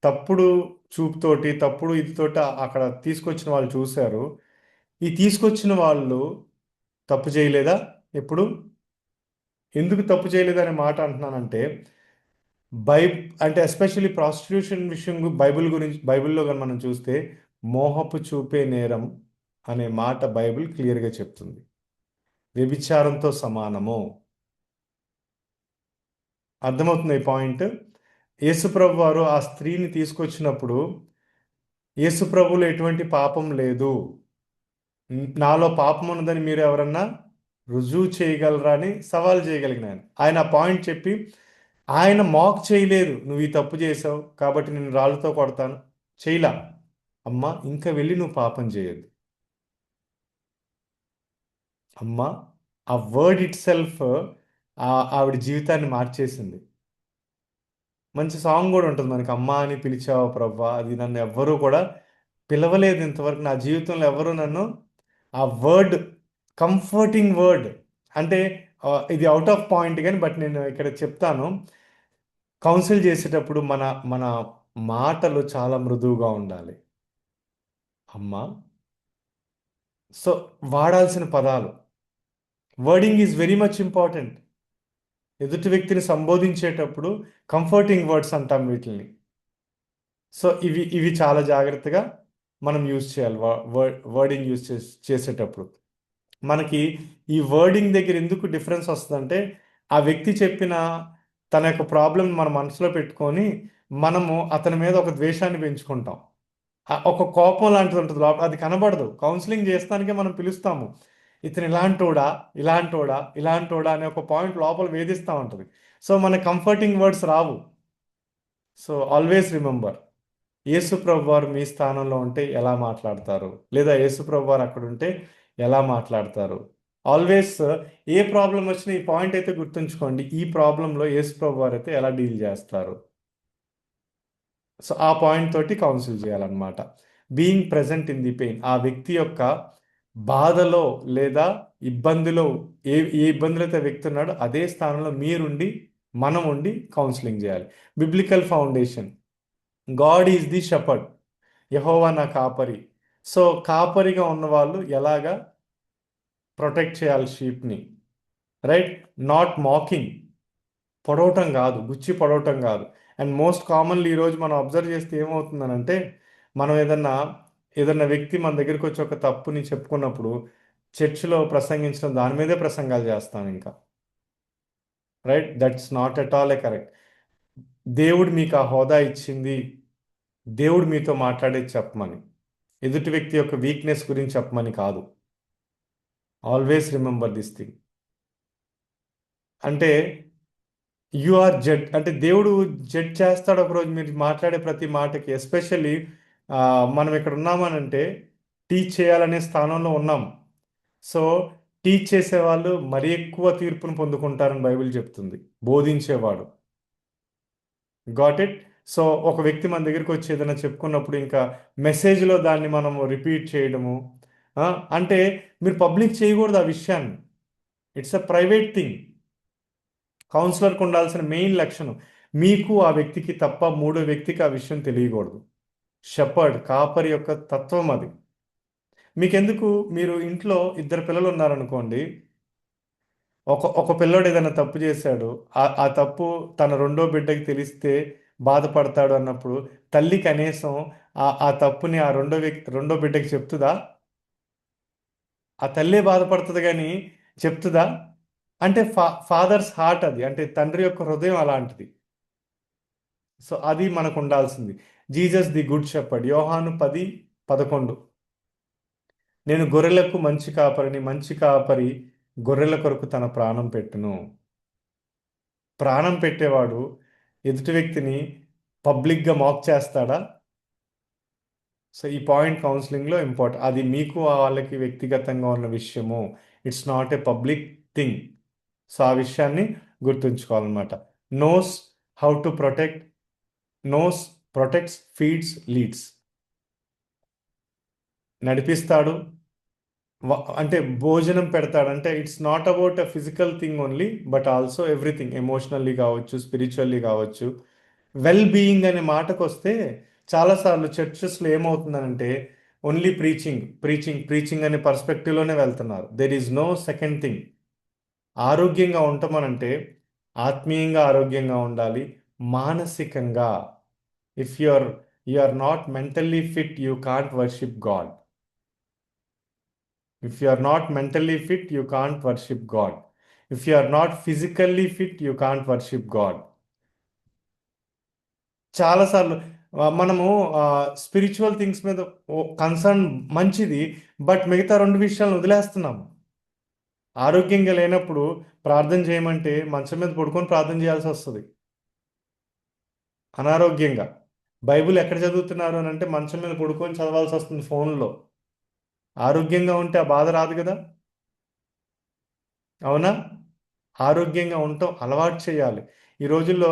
తప్పుడు చూపుతోటి, తప్పుడు ఇదితోటి అక్కడ తీసుకొచ్చిన వాళ్ళు చూశారు. ఈ తీసుకొచ్చిన వాళ్ళు తప్పు చేయలేదా ఎప్పుడు? ఎందుకు తప్పు చేయలేదనే మాట అంటున్నానంటే, బై అంటే ఎస్పెషల్లీ ప్రాస్టిట్యూషన్ విషయం బైబిల్ గురించి, బైబిల్లో కానీ మనం చూస్తే మోహపు చూపే నేరం అనే మాట బైబిల్ క్లియర్గా చెప్తుంది. వ్యభిచారంతో సమానము. అర్థమవుతుంది ఈ పాయింట్. యేసుప్రభు వారు ఆ స్త్రీని తీసుకొచ్చినప్పుడు యేసుప్రభులో ఎటువంటి పాపం లేదు, నాలో పాపం ఉన్నదని మీరు ఎవరన్నా రుజువు చేయగలరా అని సవాల్ చేయగలిగినాను. ఆయన ఆ పాయింట్ చెప్పి, ఆయన మాక్ చేయలేదు, నువ్వు ఈ తప్పు చేసావు కాబట్టి నేను రాళ్ళతో కొడతాను, చేయలా. అమ్మా, ఇంకా వెళ్ళి నువ్వు పాపం చేయొద్దు. అమ్మా, ఆ వర్డ్ ఇట్ సెల్ఫ్ ఆవిడ జీవితాన్ని మార్చేసింది. మంచి సాంగ్ కూడా ఉంటుంది మనకి, అమ్మా అని పిలిచావు ప్రవ్వా, అది నన్ను ఎవ్వరూ కూడా పిలవలేదు ఇంతవరకు నా జీవితంలో, ఎవరు నన్ను ఆ వర్డ్, కంఫర్టింగ్ వర్డ్. అంటే ఇది అవుట్ ఆఫ్ పాయింట్ కానీ బట్ నేను ఇక్కడ చెప్తాను. కౌన్సిల్ చేసేటప్పుడు మన మన మాటలు చాలా మృదువుగా ఉండాలి. అమ్మా, సో వాడాల్సిన పదాలు, wording is very much important. ఎదుటి వ్యక్తిని సంబోధించేటప్పుడు కంఫర్టింగ్ వర్డ్స్ అంటాం వీటిని. సో ఇవి ఇవి చాలా జాగ్రత్తగా మనం యూజ్ చేయాలి, వర్డింగ్ యూజ్ చేసేటప్పుడు. మనకి ఈ వర్డింగ్ దగ్గర ఎందుకు డిఫరెన్స్ వస్తుందంటే, ఆ వ్యక్తి చెప్పిన తన యొక్క ప్రాబ్లం మన మనసులో పెట్టుకొని మనము అతని మీద ఒక ద్వేషాన్ని పెంచుకుంటాం. ఒక కోపం లాంటిది ఉంటుంది లోపల, అది కనబడదు. కౌన్సిలింగ్ చేస్తానికే మనం పిలుస్తాము, ఇతను ఇలాంటోడా, ఇలాంటోడా, ఇలాంటోడా అనే ఒక పాయింట్ లోపల వేధిస్తూ ఉంటుంది. సో మన కంఫర్టింగ్ వర్డ్స్ రావు. సో ఆల్వేస్ రిమెంబర్, యేసుప్రభు వారు మీ స్థానంలో ఉంటే ఎలా మాట్లాడతారు, లేదా యేసుప్రభు వారు అక్కడ ఉంటే ఎలా మాట్లాడతారు. ఆల్వేస్ ఏ ప్రాబ్లం వచ్చినా ఈ పాయింట్ అయితే గుర్తుంచుకోండి, ఈ ప్రాబ్లంలో యేసుప్రభు వారు అయితే ఎలా డీల్ చేస్తారు. సో ఆ పాయింట్ తోటి కౌన్సిల్ చేయాలన్నమాట. Being present in the pain, ఆ వ్యక్తి యొక్క బాధలో లేదా ఇబ్బందిలో, ఏ ఇబ్బందులు అయితే వ్యక్తి ఉన్నాడో అదే స్థానంలో మీరుండి, మనం ఉండి కౌన్సిలింగ్ చేయాలి. Biblical foundation, God is the shepherd, Jehovah నా కాపరి. సో కాపరిగా ఉన్న వాళ్ళు ఎలాగా ప్రొటెక్ట్ చేయాలి షీప్ని, రైట్? నాట్ మాకింగ్, పొడవటం కాదు, గుచ్చి పొడవటం కాదు. అండ్ మోస్ట్ కామన్లీ ఈరోజు మనం అబ్జర్వ్ చేస్తే ఏమవుతుందనంటే, మనం ఏదన్నా వ్యక్తి మన దగ్గరికి వచ్చి ఒక తప్పుని చెప్పుకున్నప్పుడు చర్చిలో ప్రసంగించడం, దాని మీదే ప్రసంగాలు చేస్తాం ఇంకా, right? That's not at all A correct. దేవుడు మీకు ఆ హోదా ఇచ్చింది, దేవుడు మీతో మాట్లాడేది చెప్పమని, ఎదుటి వ్యక్తి యొక్క వీక్నెస్ గురించి చెప్పమని కాదు. Always remember this thing. అంటే యు ఆర్ జడ్జ్, అంటే దేవుడు జడ్జ్ చేస్తాడు ఒకరోజు మీరు మాట్లాడే ప్రతి మాటకి. ఎస్పెషల్లీ మనం ఇక్కడ ఉన్నామనంటే టీచ్ చేయాలనే స్థానంలో ఉన్నాం. సో టీచ్ చేసేవాళ్ళు మరీ ఎక్కువ తీర్పును పొందుకుంటారని బైబిల్ చెప్తుంది, బోధించేవాడు. Got it? సో ఒక వ్యక్తి మన దగ్గరికి వచ్చి ఏదైనా చెప్పుకున్నప్పుడు ఇంకా మెసేజ్లో దాన్ని మనము రిపీట్ చేయడము, ఆ, అంటే మీరు పబ్లిక్ చేయకూడదు ఆ విషయాన్ని. It's a private thing. కౌన్సిలర్కి ఉండాల్సిన మెయిన్ లక్షణం, మీకు ఆ వ్యక్తికి తప్ప మూడో వ్యక్తికి ఆ విషయం తెలియకూడదు. షెపర్డ్, కాపరి యొక్క తత్వం అది. మీకెందుకు, మీరు ఇంట్లో ఇద్దరు పిల్లలు ఉన్నారనుకోండి, ఒక పిల్లోడు ఏదైనా తప్పు చేశాడు, ఆ తప్పు తన రెండో బిడ్డకి తెలిస్తే బాధపడతాడు అన్నప్పుడు తల్లి కనీసం ఆ తప్పుని ఆ రెండో బిడ్డకి చెప్తుందా? ఆ తల్లే బాధపడుతుంది కానీ చెప్తుందా? అంటే ఫాదర్స్ హార్ట్ అది, అంటే తండ్రి యొక్క హృదయం అలాంటిది. సో అది మనకు ఉండాల్సింది. జీసస్ ది గుడ్ షెపర్డ్, యోహాను 10:11. నేను గొర్రెలకు మంచి కాపరిని, మంచి కాపరి గొర్రెల కొరకు తన ప్రాణం పెట్టును. ప్రాణం పెట్టేవాడు ఎదుటి వ్యక్తిని పబ్లిక్గా మాక్ చేస్తాడా? సో ఈ పాయింట్ కౌన్సిలింగ్లో ఇంపార్టెంట్. అది మీకు వాళ్ళకి వ్యక్తిగతంగా ఉన్న విషయము. It's not a public thing. So ఆ విషయాన్ని గుర్తుంచుకోవాలన్నమాట. Knows how to protect, knows protects, feeds, leads. నడిపిస్తాడు, అంటే భోజనం పెడతాడు. అంటే it's not about a physical thing only, but also everything, emotionally కావచ్చు, స్పిరిచువల్లీ కావచ్చు. వెల్ బీయింగ్ అనే మాటకు వస్తే చాలాసార్లు చర్చెస్లో ఏమవుతుందంటే ఓన్లీ ప్రీచింగ్ ప్రీచింగ్ ప్రీచింగ్ అనే పర్స్పెక్టివ్లోనే వెళ్తున్నారు. There is no second thing. ఆరోగ్యంగా ఉంటామనంటే ఆత్మీయంగా ఆరోగ్యంగా ఉండాలి, మానసికంగా. If you are not mentally fit, you can't worship God. If you are not mentally fit, you can't worship God. If you are not physically fit, you can't worship God. చాలాసార్లు మనము spiritual things మీద concern మంచిది, but మిగతా రెండు విషయాలను వదిలేస్తున్నాము. ఆరోగ్యంగా లేనప్పుడు ప్రార్థన చేయమంటే మంచం మీద పడుకొని ప్రార్థన చేయాల్సి వస్తుంది. అనారోగ్యంగా బైబిల్ ఎక్కడ చదువుతున్నారు అని అంటే మంచం మీద పడుకొని చదవాల్సి వస్తుంది ఫోన్లో. ఆరోగ్యంగా ఉంటే ఆ బాధ రాదు కదా, అవునా? ఆరోగ్యంగా ఉండటం అలవాటు చేయాలి ఈ రోజుల్లో.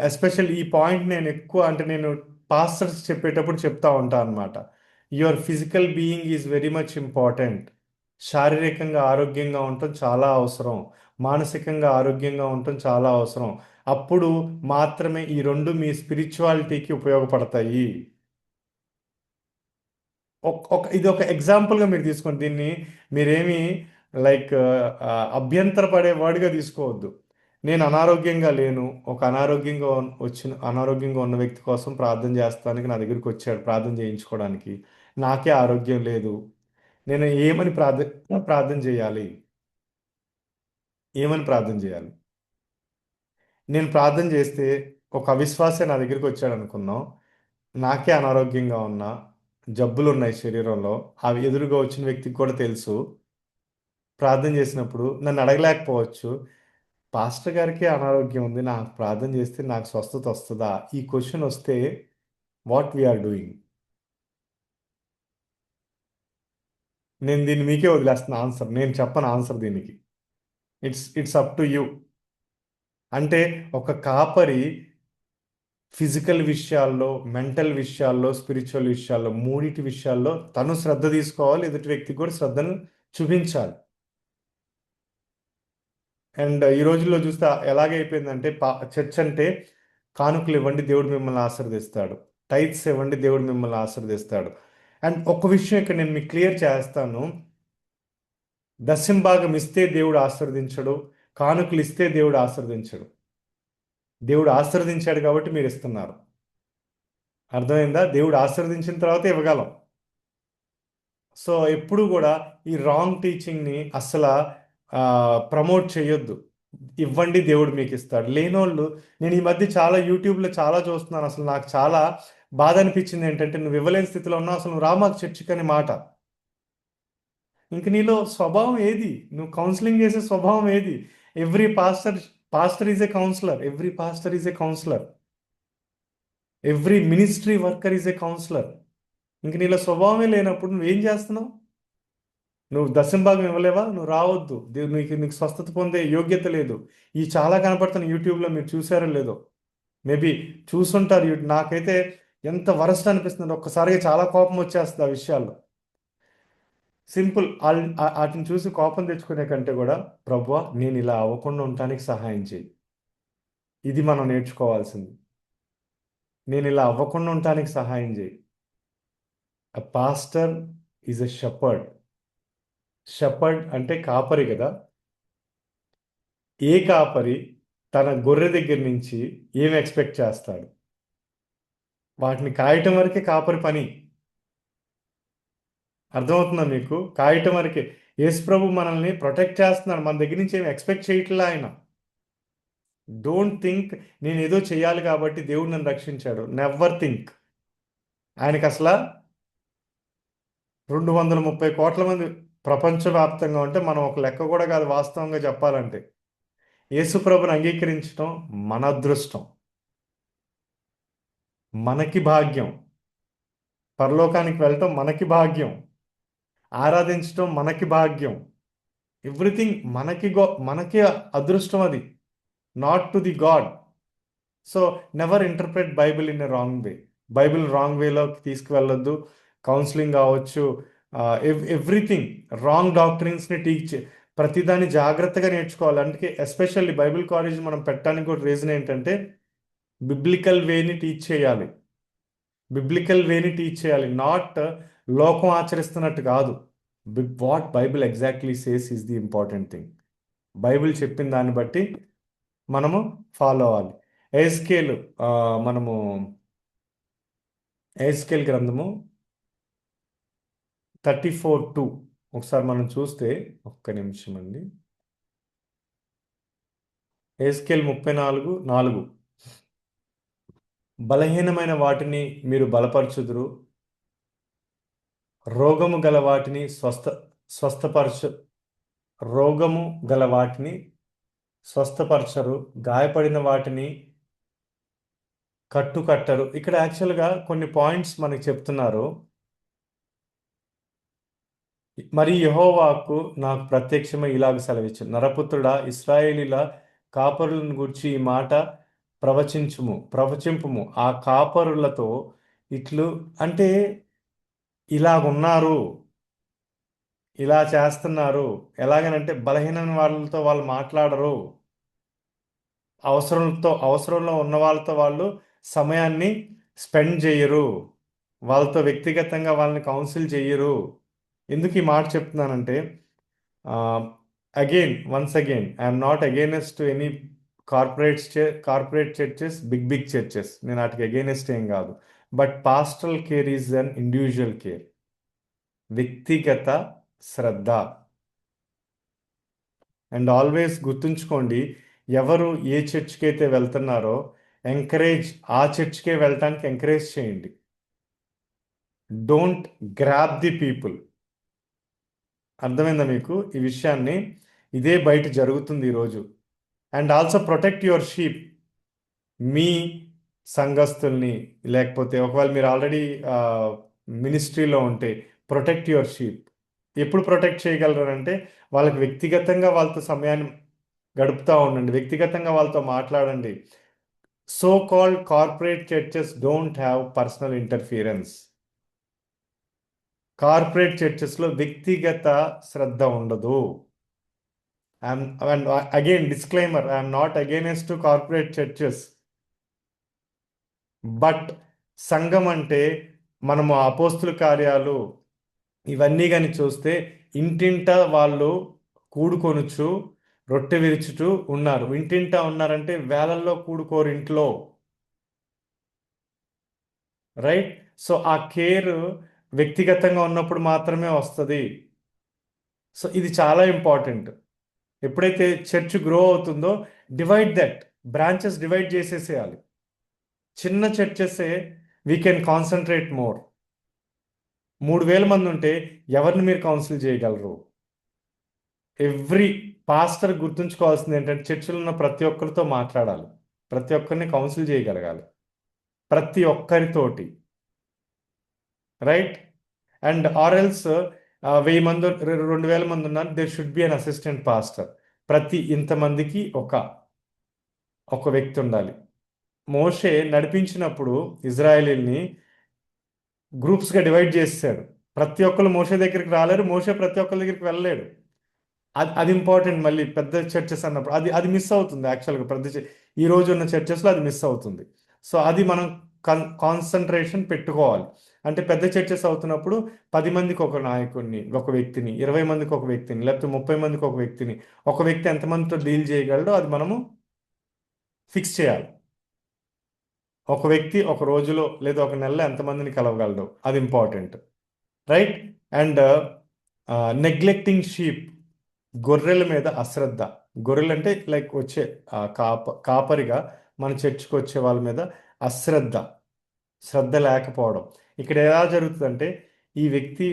ఎస్పెషల్ ఈ పాయింట్ నేను ఎక్కువ, అంటే నేను పాస్టర్స్ చెప్పేటప్పుడు చెప్తా ఉంటాను అనమాట. Your physical being is very much important. శారీరకంగా ఆరోగ్యంగా ఉండటం చాలా అవసరం, మానసికంగా ఆరోగ్యంగా ఉండటం చాలా అవసరం. అప్పుడు మాత్రమే ఈ రెండు మీ స్పిరిచువాలిటీకి ఉపయోగపడతాయి. ఇది ఒక ఎగ్జాంపుల్గా మీరు తీసుకోండి. దీన్ని మీరేమి లైక్ అభ్యంతరపడే వర్డ్గా తీసుకోవద్దు. నేను అనారోగ్యంగా లేను, ఒక అనారోగ్యంగా ఉన్న వ్యక్తి కోసం ప్రార్థన చేస్తానికి నా దగ్గరికి వచ్చాడు ప్రార్థన చేయించుకోవడానికి. నాకే ఆరోగ్యం లేదు, నేను ఏమని ప్రార్థన చేయాలి? ఏమని ప్రార్థన చేయాలి? నేను ప్రార్థన చేస్తే ఒక అవిశ్వాసే నా దగ్గరికి వచ్చాడు అనుకుందాం. నాకే అనారోగ్యంగా ఉన్నా, జబ్బులు ఉన్నాయి శరీరంలో, అవి ఎదురుగా వచ్చిన వ్యక్తికి కూడా తెలుసు. ప్రార్థన చేసినప్పుడు నన్ను అడగలేకపోవచ్చు, పాస్టర్ గారికి అనారోగ్యం ఉంది, నాకు ప్రార్థన చేస్తే నాకు స్వస్థత వస్తుందా? ఈ క్వశ్చన్ వస్తే వాట్ వీఆర్ డూయింగ్? నేను దీన్ని మీకే వదిలేస్తున్న ఆన్సర్, నేను చెప్పను ఆన్సర్ దీనికి. It's up to you. అంటే ఒక కాపరి ఫిజికల్ విషయాల్లో, మెంటల్ విషయాల్లో, స్పిరిచువల్ విషయాల్లో, మూడిటి విషయాల్లో తను శ్రద్ధ తీసుకోవాలి, ఎదుటి వ్యక్తికి కూడా శ్రద్ధను చూపించాలి. అండ్ ఈ రోజుల్లో చూస్తే ఎలాగైపోయిందంటే చర్చ్ అంటే కానుకలు ఇవ్వండి దేవుడు మిమ్మల్ని ఆశీర్వదిస్తాడు, టైట్స్ ఇవ్వండి దేవుడు మిమ్మల్ని ఆశీర్వదిస్తాడు. అండ్ ఒక విషయం ఇక్కడ నేను మీకు క్లియర్ చేస్తాను. దశంభాగం ఇస్తే దేవుడు ఆశీర్వదించడు, కానుకలు ఇస్తే దేవుడు ఆశీర్వదించడు. దేవుడు ఆశీర్వదించాడు కాబట్టి మీరు ఇస్తున్నారు. అర్థమైందా? దేవుడు ఆశీర్వదించిన తర్వాత ఇవ్వగలం. సో ఎప్పుడు కూడా ఈ రాంగ్ టీచింగ్ని అసలు ప్రమోట్ చేయొద్దు. ఇవ్వండి దేవుడు మీకు ఇస్తాడు. లేనోళ్ళు, నేను ఈ మధ్య చాలా యూట్యూబ్లో చాలా చూస్తున్నాను. అసలు నాకు చాలా బాధ అనిపించింది ఏంటంటే, నువ్వు ఇవ్వలేని స్థితిలో ఉన్నావు, అసలు నువ్వు రామాకు చర్చికి అనే మాట. ఇంక నీలో స్వభావం ఏది? నువ్వు కౌన్సిలింగ్ చేసే స్వభావం ఏది? Every pastor is a counsellor, every pastor is a counsellor, every ministry worker is a counsellor. ఇంక నీలో స్వభావమే లేనప్పుడు నువ్వేం చేస్తున్నావు? నువ్వు దశంభాగం ఇవ్వలేవా? నువ్వు రావద్దు. నీకు స్వస్థత పొందే యోగ్యత లేదు. ఈ చాలా కనపడుతున్న యూట్యూబ్లో, మీరు చూసారో లేదో, మేబీ చూసుంటారు. నాకైతే ఎంత వరస్ట్ అనిపిస్తుంది, ఒక్కసారిగా చాలా కోపం వచ్చేస్తుంది ఆ విషయాల్లో. సింపుల్, వాటిని చూసి కోపం తెచ్చుకునే కంటే కూడా, ప్రభువా నేను ఇలా అవ్వకుండా ఉండటానికి సహాయం చేయి, ఇది మనం నేర్చుకోవాల్సింది. నేను ఇలా అవ్వకుండా ఉండటానికి సహాయం చేయి. అ pastor is a shepherd. Shepherd అంటే కాపరి కదా. ఏ కాపరి తన గొర్రె దగ్గర నుంచి ఏం ఎక్స్పెక్ట్ చేస్తాడు? వాటిని కాయటం వరకే కాపరి పని. అర్థమవుతుందా మీకు? కాయటం వరకే. యేసు ప్రభు మనల్ని ప్రొటెక్ట్ చేస్తున్నాడు, మన దగ్గర నుంచి ఏం ఎక్స్పెక్ట్ చేయట్లే ఆయన. డోంట్ థింక్ నేను ఏదో చేయాలి కాబట్టి దేవుడు నన్ను రక్షించాడు. Never think. ఆయనకి అసలు 230 కోట్ల మంది ప్రపంచవ్యాప్తంగా ఉంటే మనం ఒక లెక్క కూడా కాదు వాస్తవంగా చెప్పాలంటే. యేసు ప్రభుని అంగీకరించడం మన అదృష్టం. మనకి భాగ్యం. పరలోకానికి వెళ్ళటం మనకి భాగ్యం. ఆరాధించటం మనకి భాగ్యం. ఎవ్రీథింగ్ మనకి అదృష్టం అది. Not to the God. So never interpret Bible in a wrong way. Bible wrong వేలోకి తీసుకువెళ్ళొద్దు. కౌన్సిలింగ్ కావచ్చు, ఎవ్రీథింగ్ రాంగ్ డాక్టరీన్స్ని టీచ్, ప్రతిదాన్ని జాగ్రత్తగా నేర్చుకోవాలి. అందుకే ఎస్పెషల్లీ బైబిల్ కాలేజ్ మనం పెట్టడానికి కూడా రీజన్ ఏంటంటే బిబ్లికల్ వేని టీచ్ చేయాలి. బిబ్లికల్ వేని టీచ్ చేయాలి, నాట్ లోకం ఆచరిస్తున్నట్టు కాదు. What Bible exactly says is the important thing. Bible చెప్పిన దాన్ని బట్టి మనము ఫాలో అవ్వాలి. ఎహెజ్కేలు మనము ఎహెజ్కేల్ గ్రంథము 34:2 ఒకసారి మనం చూస్తే, ఒక్క నిమిషం అండి. ఎహెజ్కేల్ 34:4 బలహీనమైన వాటిని మీరు బలపరచుదురు, రోగము గల వాటిని స్వస్థపరచు రోగము గల వాటిని స్వస్థపరచరు, గాయపడిన వాటిని కట్టరు. ఇక్కడ యాక్చువల్గా కొన్ని పాయింట్స్ మనకి చెప్తున్నారు. మరి యెహోవాకు నాకు ప్రత్యక్షమై ఇలాగ సెలవిచ్చు, నరపుత్రుడా, ఇశ్రాయేలీల కాపరులను గూర్చి ఈ మాట ప్రవచింపుము. ఆ కాపరులతో ఇట్లు అంటే, ఇలాగున్నారు, ఇలా చేస్తున్నారు. ఎలాగనంటే బలహీనమైన వాళ్ళతో వాళ్ళు మాట్లాడరు. అవసరంలో ఉన్న వాళ్ళతో వాళ్ళు సమయాన్ని స్పెండ్ చేయరు. వాళ్ళతో వ్యక్తిగతంగా వాళ్ళని కౌన్సిల్ చేయరు. ఎందుకు ఈ మాట చెప్తున్నానంటే, once again I'm not against to any corporate churches, big churches. నేను వాటికి అగైనెస్ట్ ఏం కాదు. But pastoral care is an individual care, వ్యక్తిగత శ్రద్ధ. అండ్ ఆల్వేస్ గుర్తుంచుకోండి, ఎవరు ఏ చర్చ్కి అయితే వెళ్తున్నారో ఆ చర్చ్కే వెళ్ళటానికి ఎంకరేజ్ చేయండి. Don't grab the people. అర్థమైందా మీకు ఈ విషయాన్ని? ఇదే బయట జరుగుతుంది ఈరోజు. And also protect your sheep. మీ సంఘస్థుల్ని, లేకపోతే ఒకవేళ మీరు ఆల్రెడీ మినిస్ట్రీలో ఉంటే ప్రొటెక్ట్ యువర్ షీప్. ఎప్పుడు ప్రొటెక్ట్ చేయగలరు అంటే, వాళ్ళకి వ్యక్తిగతంగా వాళ్ళతో సమయాన్ని గడుపుతూ ఉండండి, వ్యక్తిగతంగా వాళ్ళతో మాట్లాడండి. So called corporate churches don't have personal interference. Corporate చర్చెస్లో వ్యక్తిగత శ్రద్ధ ఉండదు. And again disclaimer, I'm not against to corporate churches. But సంఘం అంటే మనము అపోస్తుల కార్యాలు ఇవన్నీ కానీ చూస్తే, ఇంటింట వాళ్ళు కూడుకొనుచు రొట్టె విరుచుచు ఉన్నారు. ఇంటింట ఉన్నారంటే వేలల్లో కూడుకోరు ఇంట్లో, రైట్? సో ఆ కేర్ వ్యక్తిగతంగా ఉన్నప్పుడు మాత్రమే వస్తుంది. సో ఇది చాలా ఇంపార్టెంట్. ఎప్పుడైతే చర్చ్ గ్రో అవుతుందో, బ్రాంచెస్ డివైడ్ చేసేసేయాలి. చిన్న చర్చెసే వీ కెన్ కాన్సన్ట్రేట్ మోర్. 3,000 మంది ఉంటే ఎవరిని మీరు కౌన్సిల్ చేయగలరు? ఎవ్రీ పాస్టర్ గుర్తుంచుకోవాల్సింది ఏంటంటే, చర్చిలో ఉన్న ప్రతి ఒక్కరితో మాట్లాడాలి, ప్రతి ఒక్కరిని కౌన్సిల్ చేయగలగాలి, ప్రతి ఒక్కరితోటి, రైట్? అండ్ ఆర్ఎల్స్ 1000 మంది 2,000 మంది ఉన్నారు, there should be an assistant pastor. ప్రతి ఇంతమందికి ఒక వ్యక్తి ఉండాలి. మోషే నడిపించినప్పుడు ఇజ్రాయేలీల్ని గ్రూప్స్గా డివైడ్ చేశాడు. ప్రతి ఒక్కరు మోషే దగ్గరికి రాలేరు, మోషే ప్రతి ఒక్కరి దగ్గరికి వెళ్ళలేడు. అది ఇంపార్టెంట్. మళ్ళీ పెద్ద చర్చెస్ అన్నప్పుడు అది మిస్ అవుతుంది యాక్చువల్గా. ఈ రోజు ఉన్న చర్చెస్లో అది మిస్ అవుతుంది. సో అది మనం కాన్సన్ట్రేషన్ పెట్టుకోవాలి. అంటే పెద్ద చర్చెస్ అవుతున్నప్పుడు 10 మందికి ఒక నాయకుడిని, ఒక వ్యక్తిని, 20 మందికి ఒక వ్యక్తిని, లేకపోతే 30 మందికి ఒక వ్యక్తిని, ఒక వ్యక్తి ఎంతమందితో డీల్ చేయగలడో అది మనము ఫిక్స్ చేయాలి. ఒక వ్యక్తి ఒక రోజులో లేదా ఒక నెలలో ఎంతమందిని కలవగలడు, అది important, right? And neglecting sheep, గొర్రెల మీద అశ్రద్ధ. గొర్రెలు అంటే లైక్ వచ్చే కాపరిగా మన చర్చికి వచ్చే వాళ్ళ మీద శ్రద్ధ లేకపోవడం. ఇక్కడ ఎలా జరుగుతుందంటే, ఈ వ్యక్తి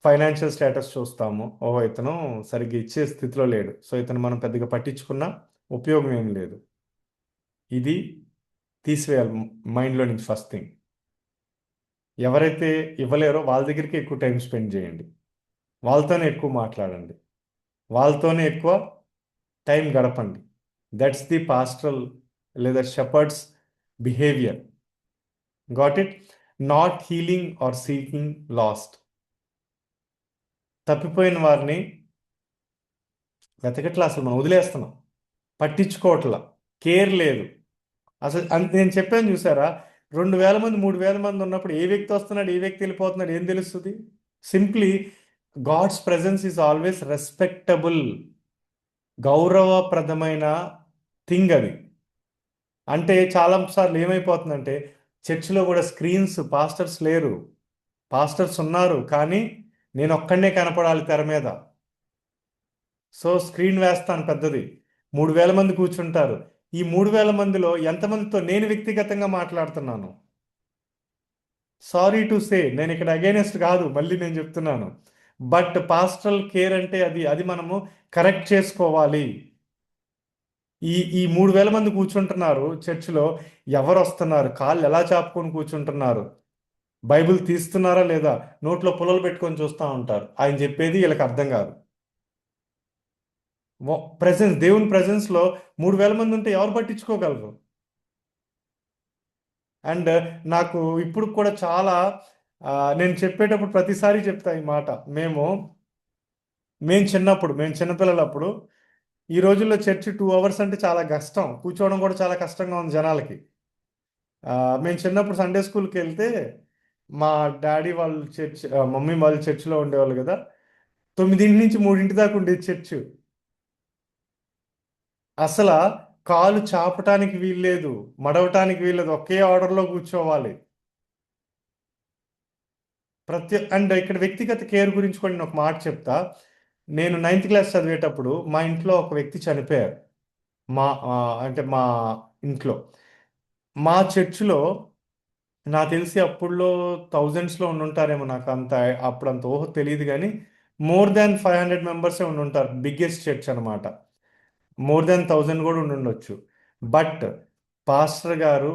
ఫైనాన్షియల్ స్టేటస్ చూస్తాము, ఓహో ఇతను సరిగ్గా ఇచ్చే స్థితిలో లేడు, సో ఇతను మనం పెద్దగా పట్టించుకున్నా ఉపయోగం ఏం లేదు. ఇది తీసివేయాలి మైండ్లో నుంచి ఫస్ట్ థింగ్. ఎవరైతే ఇవ్వలేరో వాళ్ళ దగ్గరికి ఎక్కువ టైం స్పెండ్ చేయండి, వాళ్ళతోనే ఎక్కువ మాట్లాడండి, వాళ్ళతోనే ఎక్కువ టైం గడపండి. దట్స్ ది పాస్టరల్ లేదా shepherd's behaviour. Got it? Not healing or seeking lost. తప్పిపోయిన వారిని వెతకట్లా, అసలు మనం వదిలేస్తున్నాం, పట్టించుకోవట్లా, కేర్ లేదు అసలు. నేను చెప్పాను చూసారా, 2,000 మంది 3,000 మంది ఉన్నప్పుడు ఏ వ్యక్తి వస్తున్నాడు ఏ వ్యక్తి వెళ్ళిపోతున్నాడు ఏం తెలుస్తుంది? Simply God's presence is always respectable, గౌరవప్రదమైన థింగ్ అది. అంటే చాలా సార్లు ఏమైపోతుందంటే చర్చిలో కూడా స్క్రీన్స్, పాస్టర్స్ లేరు, పాస్టర్స్ ఉన్నారు కానీ నేను ఒక్కడనే కనపడాలి తెర మీద. సో స్క్రీన్ వేస్తాను పెద్దది, 3,000 మంది కూర్చుంటారు. ఈ 3,000 మందిలో ఎంతమందితో నేను వ్యక్తిగతంగా మాట్లాడుతున్నాను? సారీ టు సే, నేను ఇక్కడ అగైనెస్ట్ కాదు, మళ్ళీ నేను చెప్తున్నాను. బట్ పాస్టరల్ కేర్ అంటే అది అది మనము కరెక్ట్ చేసుకోవాలి. ఈ 3,000 మంది కూర్చుంటున్నారు చర్చిలో, ఎవరు వస్తున్నారు, కాళ్ళు ఎలా చాపుకొని కూర్చుంటున్నారు, బైబిల్ తీస్తున్నారా లేదా, నోట్లో పుల్లలు పెట్టుకొని చూస్తూ ఉంటారు. ఆయన చెప్పేది వీళ్ళకి అర్థం కాదు. ప్రెసెన్స్, దేవుని ప్రెసెన్స్లో 3,000 మంది ఉంటే ఎవరు పట్టించుకోగలరు? అండ్ నాకు ఇప్పుడు కూడా చాలా నేను చెప్పేటప్పుడు ప్రతిసారి చెప్తా ఈ మాట. మేము చిన్నపిల్లలప్పుడు, ఈ రోజుల్లో చర్చి 2 అవర్స్ అంటే చాలా కష్టం, కూర్చోవడం కూడా చాలా కష్టంగా ఉంది జనాలకి. మేము చిన్నప్పుడు సండే స్కూల్కి వెళ్తే మా డాడీ వాళ్ళు మమ్మీ వాళ్ళు చర్చిలో ఉండేవాళ్ళు కదా, 9 నుంచి 3 దాకా ఉండేది చర్చ్. అసలు కాలు చాపటానికి వీల్లేదు, మడవటానికి వీల్లేదు, ఒకే ఆర్డర్లో కూర్చోవాలి. అండ్ ఇక్కడ వ్యక్తిగత కేర్ గురించి కూడా నేను ఒక మాట చెప్తా. నేను 9th క్లాస్ చదివేటప్పుడు మా ఇంట్లో ఒక వ్యక్తి చనిపోయారు. మా అంటే మా ఇంట్లో, మా చర్చిలో నాకు తెలిసి అప్పుడులో థౌజండ్స్లో ఉండుంటారేమో, నాకు అంత అప్పుడు అంత ఊహ తెలియదు కానీ మోర్ దాన్ 500 మెంబర్సే ఉండుంటారు. బిగ్గెస్ట్ చర్చ్ అనమాట. మోర్ దాన్ 1000 కూడా ఉండుండొచ్చు. బట్ పాస్టర్ గారు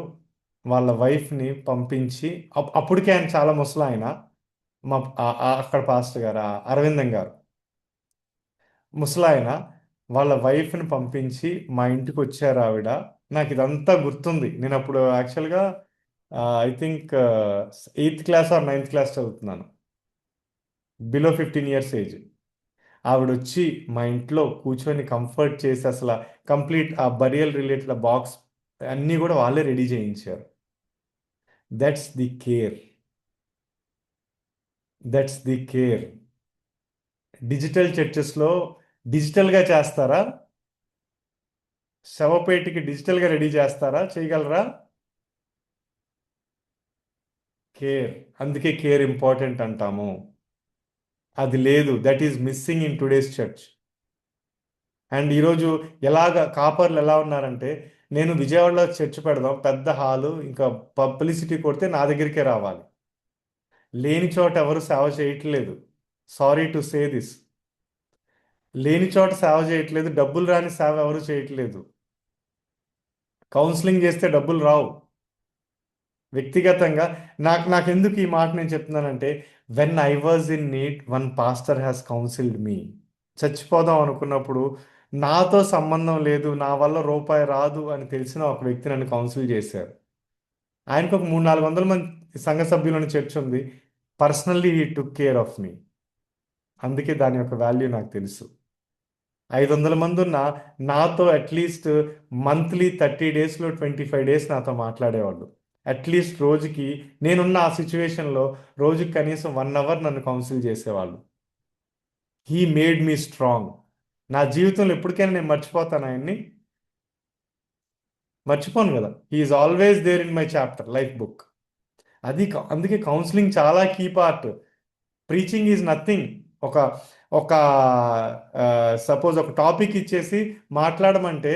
వాళ్ళ వైఫ్ని పంపించి, అప్పటికే ఆయన చాలా ముసలాయన, మా అక్కడ పాస్టర్ గారు అరవిందం గారు ముసలాయన, వాళ్ళ వైఫ్ని పంపించి మా ఇంటికి వచ్చారు ఆవిడ. నాకు ఇదంతా గుర్తుంది. నేను అప్పుడు యాక్చువల్గా I think 8th class or 9th class చదువుతున్నాను, బిలో 15 ఇయర్స్ ఏజ్. ఆవిడ వచ్చి మా ఇంట్లో కూర్చొని కంఫర్ట్ చేసి అసలు కంప్లీట్ ఆ బరియల్ రిలేటెడ్ బాక్స్ అన్నీ కూడా వాళ్ళే రెడీ చేయించారు. That's the care, that's the care. Digital చర్చెస్లో డిజిటల్గా చేస్తారా? శవపేటికి డిజిటల్గా రెడీ చేస్తారా? చేయగలరా? కేర్, అందుకే కేర్ ఇంపార్టెంట్ అంటాము. అది లేదు, that is missing in today's church. And ఈరోజు కాపర్లు ఎలా ఉన్నారంటే, నేను విజయవాడలో చర్చ్ పెడదాం, పెద్ద హాలు, ఇంకా పబ్లిసిటీ కొడితే నా దగ్గరికే రావాలి. లేని చోట ఎవరు సేవ చేయట్లేదు. Sorry to say this. లేని చోట సేవ చేయట్లేదు, డబ్బులు రాని సేవ ఎవరు చేయట్లేదు. కౌన్సిలింగ్ చేస్తే డబ్బులు రావు. వ్యక్తిగతంగా నాకెందుకు ఈ మాట నేను చెప్తున్నానంటే, when I was in need, one pastor has counselled me. చచ్చిపోదాం అనుకున్నప్పుడు, నాతో సంబంధం లేదు, నా వల్ల రూపాయి రాదు అని తెలిసిన ఒక వ్యక్తి నన్ను కౌన్సిల్ చేశారు. ఆయనకు ఒక 300-400 మంది సంఘ సభ్యులని చర్చ్ ఉంది. Personally he took care of me. అందుకే దాని యొక్క వాల్యూ నాకు తెలుసు. 500 మంది ఉన్న నాతో అట్లీస్ట్ మంత్లీ 30 డేస్లో 25 డేస్ నాతో మాట్లాడేవాళ్ళు. అట్లీస్ట్ రోజుకి, నేనున్న ఆ సిచ్యువేషన్లో రోజుకి కనీసం 1 అవర్ నన్ను కౌన్సిల్ చేసేవాళ్ళు. He made me strong. నా జీవితంలో ఎప్పటికైనా నేను మర్చిపోతాను ఆయన్ని? మర్చిపోను కదా. He's always there in my chapter life book. అందుకే కౌన్సిలింగ్ చాలా key part. Preaching is nothing. ఒక ఒక సపోజ్ ఒక టాపిక్ ఇచ్చేసి మాట్లాడమంటే,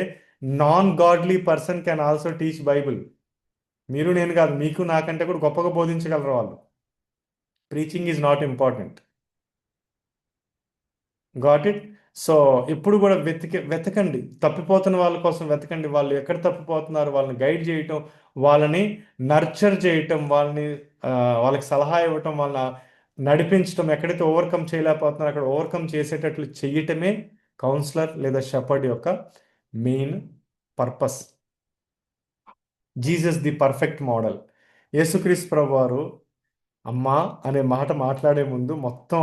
non godly person can also teach Bible. మీరు నేను కాదు, మీకు నాకంటే కూడా గొప్పగా బోధించగలరు వాళ్ళు. Preaching is not important. Got it? So ఎప్పుడు కూడా వెతకండి, తప్పిపోతున్న వాళ్ళ కోసం వెతకండి. వాళ్ళు ఎక్కడ తప్పిపోతున్నారు వాళ్ళని గైడ్ చేయటం, వాళ్ళని నర్చర్ చేయటం, వాళ్ళని ఆ, వాళ్ళకి సలహా ఇవ్వటం, వాళ్ళ నడిపించడం, ఎక్కడైతే ఓవర్కమ్ చేయలేకపోతున్నారో అక్కడ ఓవర్కమ్ చేసేటట్లు చెయ్యటమే కౌన్సిలర్ లేదా షెపర్డ్ యొక్క main purpose. Jesus the perfect model. యేసుక్రీస్తు ప్రభు వారు అమ్మా అనే మాట మాట్లాడే ముందు మొత్తం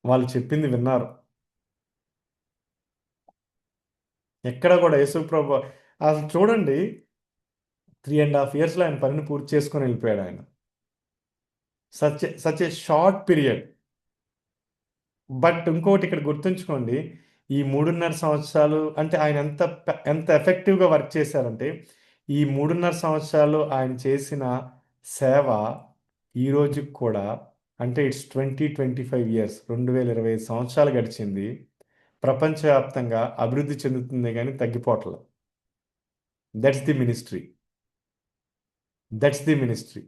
వాళ్ళు చెప్పింది విన్నారు. ఎక్కడ కూడా యేసు ప్రభు అసలు చూడండి, 3.5 yearsలో ఆయన పనిని పూర్తి చేసుకొని వెళ్ళిపోయాడు ఆయన. Such a short period. But ఇంకోటి ఇక్కడ గుర్తుంచుకోండి, ఈ 3.5 సంవత్సరాలు అంటే ఆయన ఎంత ఎఫెక్టివ్గా వర్క్ చేశారంటే, ఈ 3.5 సంవత్సరాలు ఆయన చేసిన సేవ ఈ రోజుకి కూడా, అంటే ఇట్స్ 25 years, 2025 సంవత్సరాలు గడిచింది, ప్రపంచవ్యాప్తంగా అభివృద్ధి చెందుతుంది కానీ తగ్గిపోవట్లేదు. That's the ministry. That's the ministry.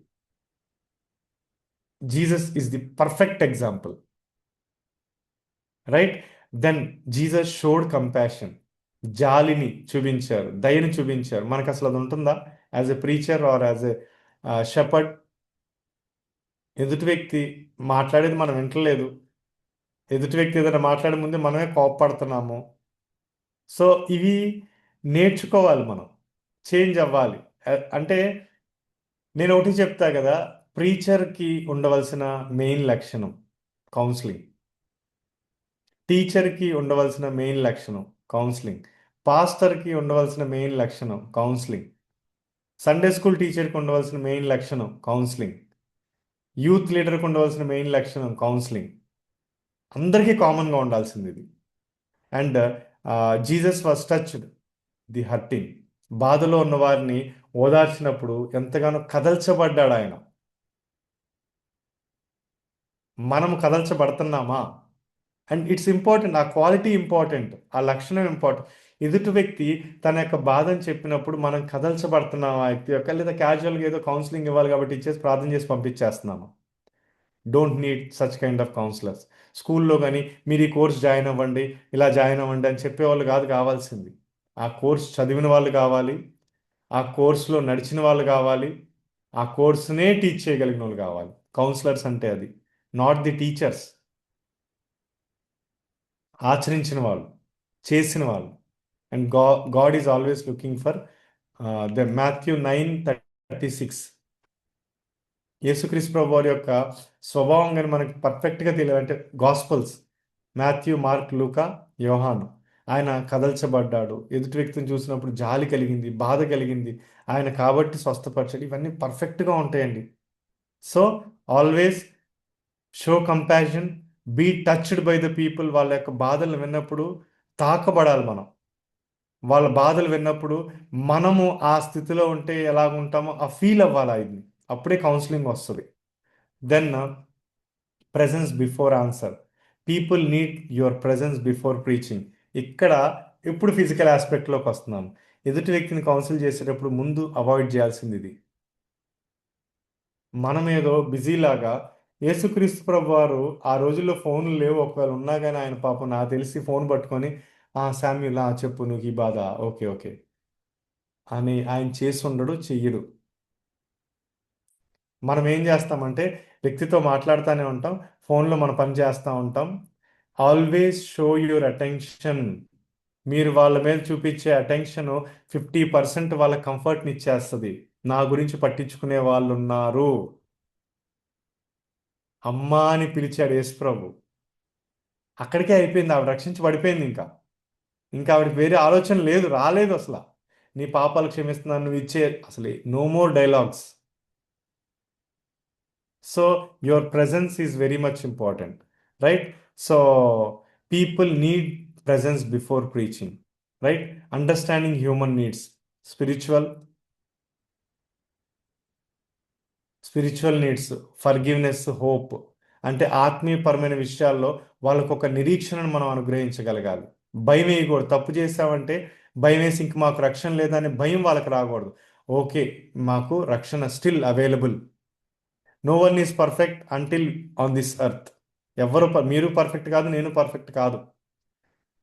Jesus is the perfect example, right? Then Jesus showed compassion. జాలిని చూపించారు, దయని చూపించారు. మనకు అసలు అది ఉంటుందా as a preacher or as a shepherd? ఎదుటి వ్యక్తి మాట్లాడేది మనం వింటలేదు, ఎదుటి వ్యక్తి ఏదైనా మాట్లాడే ముందే మనమే కోపపడుతున్నాము. సో ఇవి నేర్చుకోవాలి మనం, చేంజ్ అవ్వాలి. అంటే నేను ఒకటి చెప్తా కదా, ప్రీచర్కి ఉండవలసిన మెయిన్ లక్షణం కౌన్సిలింగ్, టీచర్కి ఉండవలసిన మెయిన్ లక్షణం కౌన్సిలింగ్, పాస్టర్కి ఉండవలసిన మెయిన్ లక్షణం కౌన్సిలింగ్, సండే స్కూల్ టీచర్కి ఉండవలసిన మెయిన్ లక్షణం కౌన్సిలింగ్, యూత్ లీడర్కి ఉండవలసిన మెయిన్ లక్షణం కౌన్సిలింగ్. అందరికీ కామన్గా ఉండాల్సింది ఇది. And Jesus was touched the hurting. బాధలో ఉన్న వారిని ఓదార్చినప్పుడు ఎంతగానో కదల్చబడ్డాడు ఆయన. మనం కదల్చబడుతున్నామా? అండ్ ఇట్స్ ఇంపార్టెంట్, ఆ క్వాలిటీ ఇంపార్టెంట్, ఆ లక్షణం ఇంపార్టెంట్. ఎదుటి వ్యక్తి తన యొక్క బాధను చెప్పినప్పుడు మనం కదల్చబడుతున్నాం ఆ వ్యక్తి యొక్క, లేదా క్యాజువల్గా ఏదో కౌన్సిలింగ్ ఇవ్వాలి కాబట్టి ఇచ్చేసి ప్రార్థన చేసి పంపించేస్తున్నాము. Don't need such kind of counsellors. స్కూల్లో కానీ మీరు ఈ కోర్స్ జాయిన్ అవ్వండి, ఇలా జాయిన్ అవ్వండి అని చెప్పేవాళ్ళు కాదు కావాల్సింది. ఆ కోర్స్ చదివిన వాళ్ళు కావాలి, ఆ కోర్సులో నడిచిన వాళ్ళు కావాలి, ఆ కోర్సునే టీచ్ చేయగలిగిన వాళ్ళు కావాలి. కౌన్సిలర్స్ అంటే అది, నాట్ ది టీచర్స్. ఆచరించిన వాళ్ళు, చేసిన వాళ్ళు. And God is always looking for the Matthew 9:36. యేసుక్రీస్తు ప్రభు వారి యొక్క స్వభావం కానీ మనకి పర్ఫెక్ట్గా తెలియాలంటే గాస్పల్స్, మాథ్యూ, మార్క్, లూకా, యోహాను. ఆయన కదల్చబడ్డాడు, ఎదుటి వ్యక్తిని చూసినప్పుడు జాలి కలిగింది, బాధ కలిగింది, ఆయన కాబట్టి స్వస్థపరచాడు. ఇవన్నీ పర్ఫెక్ట్గా ఉంటాయండి. So always show compassion, be touched by the people. వాళ్ళ యొక్క బాధలు విన్నప్పుడు తాకబడాలి మనం. వాళ్ళ బాధలు విన్నప్పుడు మనము ఆ స్థితిలో ఉంటే ఎలాగుంటామో ఆ ఫీల్ అవ్వాలి ఆయన్ని. అప్పుడే కౌన్సిలింగ్ వస్తుంది. Then presence before answer. People need your presence before preaching. ఇక్కడ ఇప్పుడు ఫిజికల్ ఆస్పెక్ట్లోకి వస్తున్నాను. ఎదుటి వ్యక్తిని కౌన్సిల్ చేసేటప్పుడు ముందు అవాయిడ్ చేయాల్సింది ఇది. మనం ఏదో బిజీలాగా, యేసుక్రీస్తు ప్రభు వారు ఆ రోజుల్లో ఫోన్లు లేవు, ఒకవేళ ఉన్నా కానీ ఆయన పాపం నాకు తెలిసి ఫోన్ పట్టుకొని శామ్యుల్ చెప్పు నువ్వు ఈ బాధ, ఓకే ఓకే అని ఆయన చేసి ఉండడు, చెయ్యడు. మనం ఏం చేస్తామంటే వ్యక్తితో మాట్లాడుతూనే ఉంటాం, ఫోన్లో మన పని చేస్తూ ఉంటాం. Always show your attention. మీరు వాళ్ళ మీద చూపించే అటెన్షన్ 50% వాళ్ళ కంఫర్ట్ని ఇచ్చేస్తుంది. నా గురించి పట్టించుకునే వాళ్ళు ఉన్నారు. అమ్మా అని పిలిచాడు యేసుప్రభు, అక్కడికే అయిపోయింది. ఆవిడ రక్షించబడిపోయింది. ఇంకా ఆవిడకి వేరే ఆలోచన లేదు, రాలేదు అసలు. నీ పాపాలు క్షమిస్తున్నాను, నువ్వు ఇచ్చే, అసలు no more dialogues. So your presence is very much important, right? So people need presence before preaching, right? Understanding human needs, spiritual spiritual needs, forgiveness, hope. అంటే ఆత్మీయపరమైన విషయాల్లో వాళ్ళకు ఒక నిరీక్షణను మనం అనుగ్రహించగలగాలి. భయం వేయకూడదు. తప్పు చేసామంటే భయం వేసి ఇంక మాకు రక్షణ లేదనే భయం వాళ్ళకి రాకూడదు. ఓకే, మాకు రక్షణ still available. No one is perfect until on this earth. మీరు పర్ఫెక్ట్ కాదు, నేను పర్ఫెక్ట్ కాదు.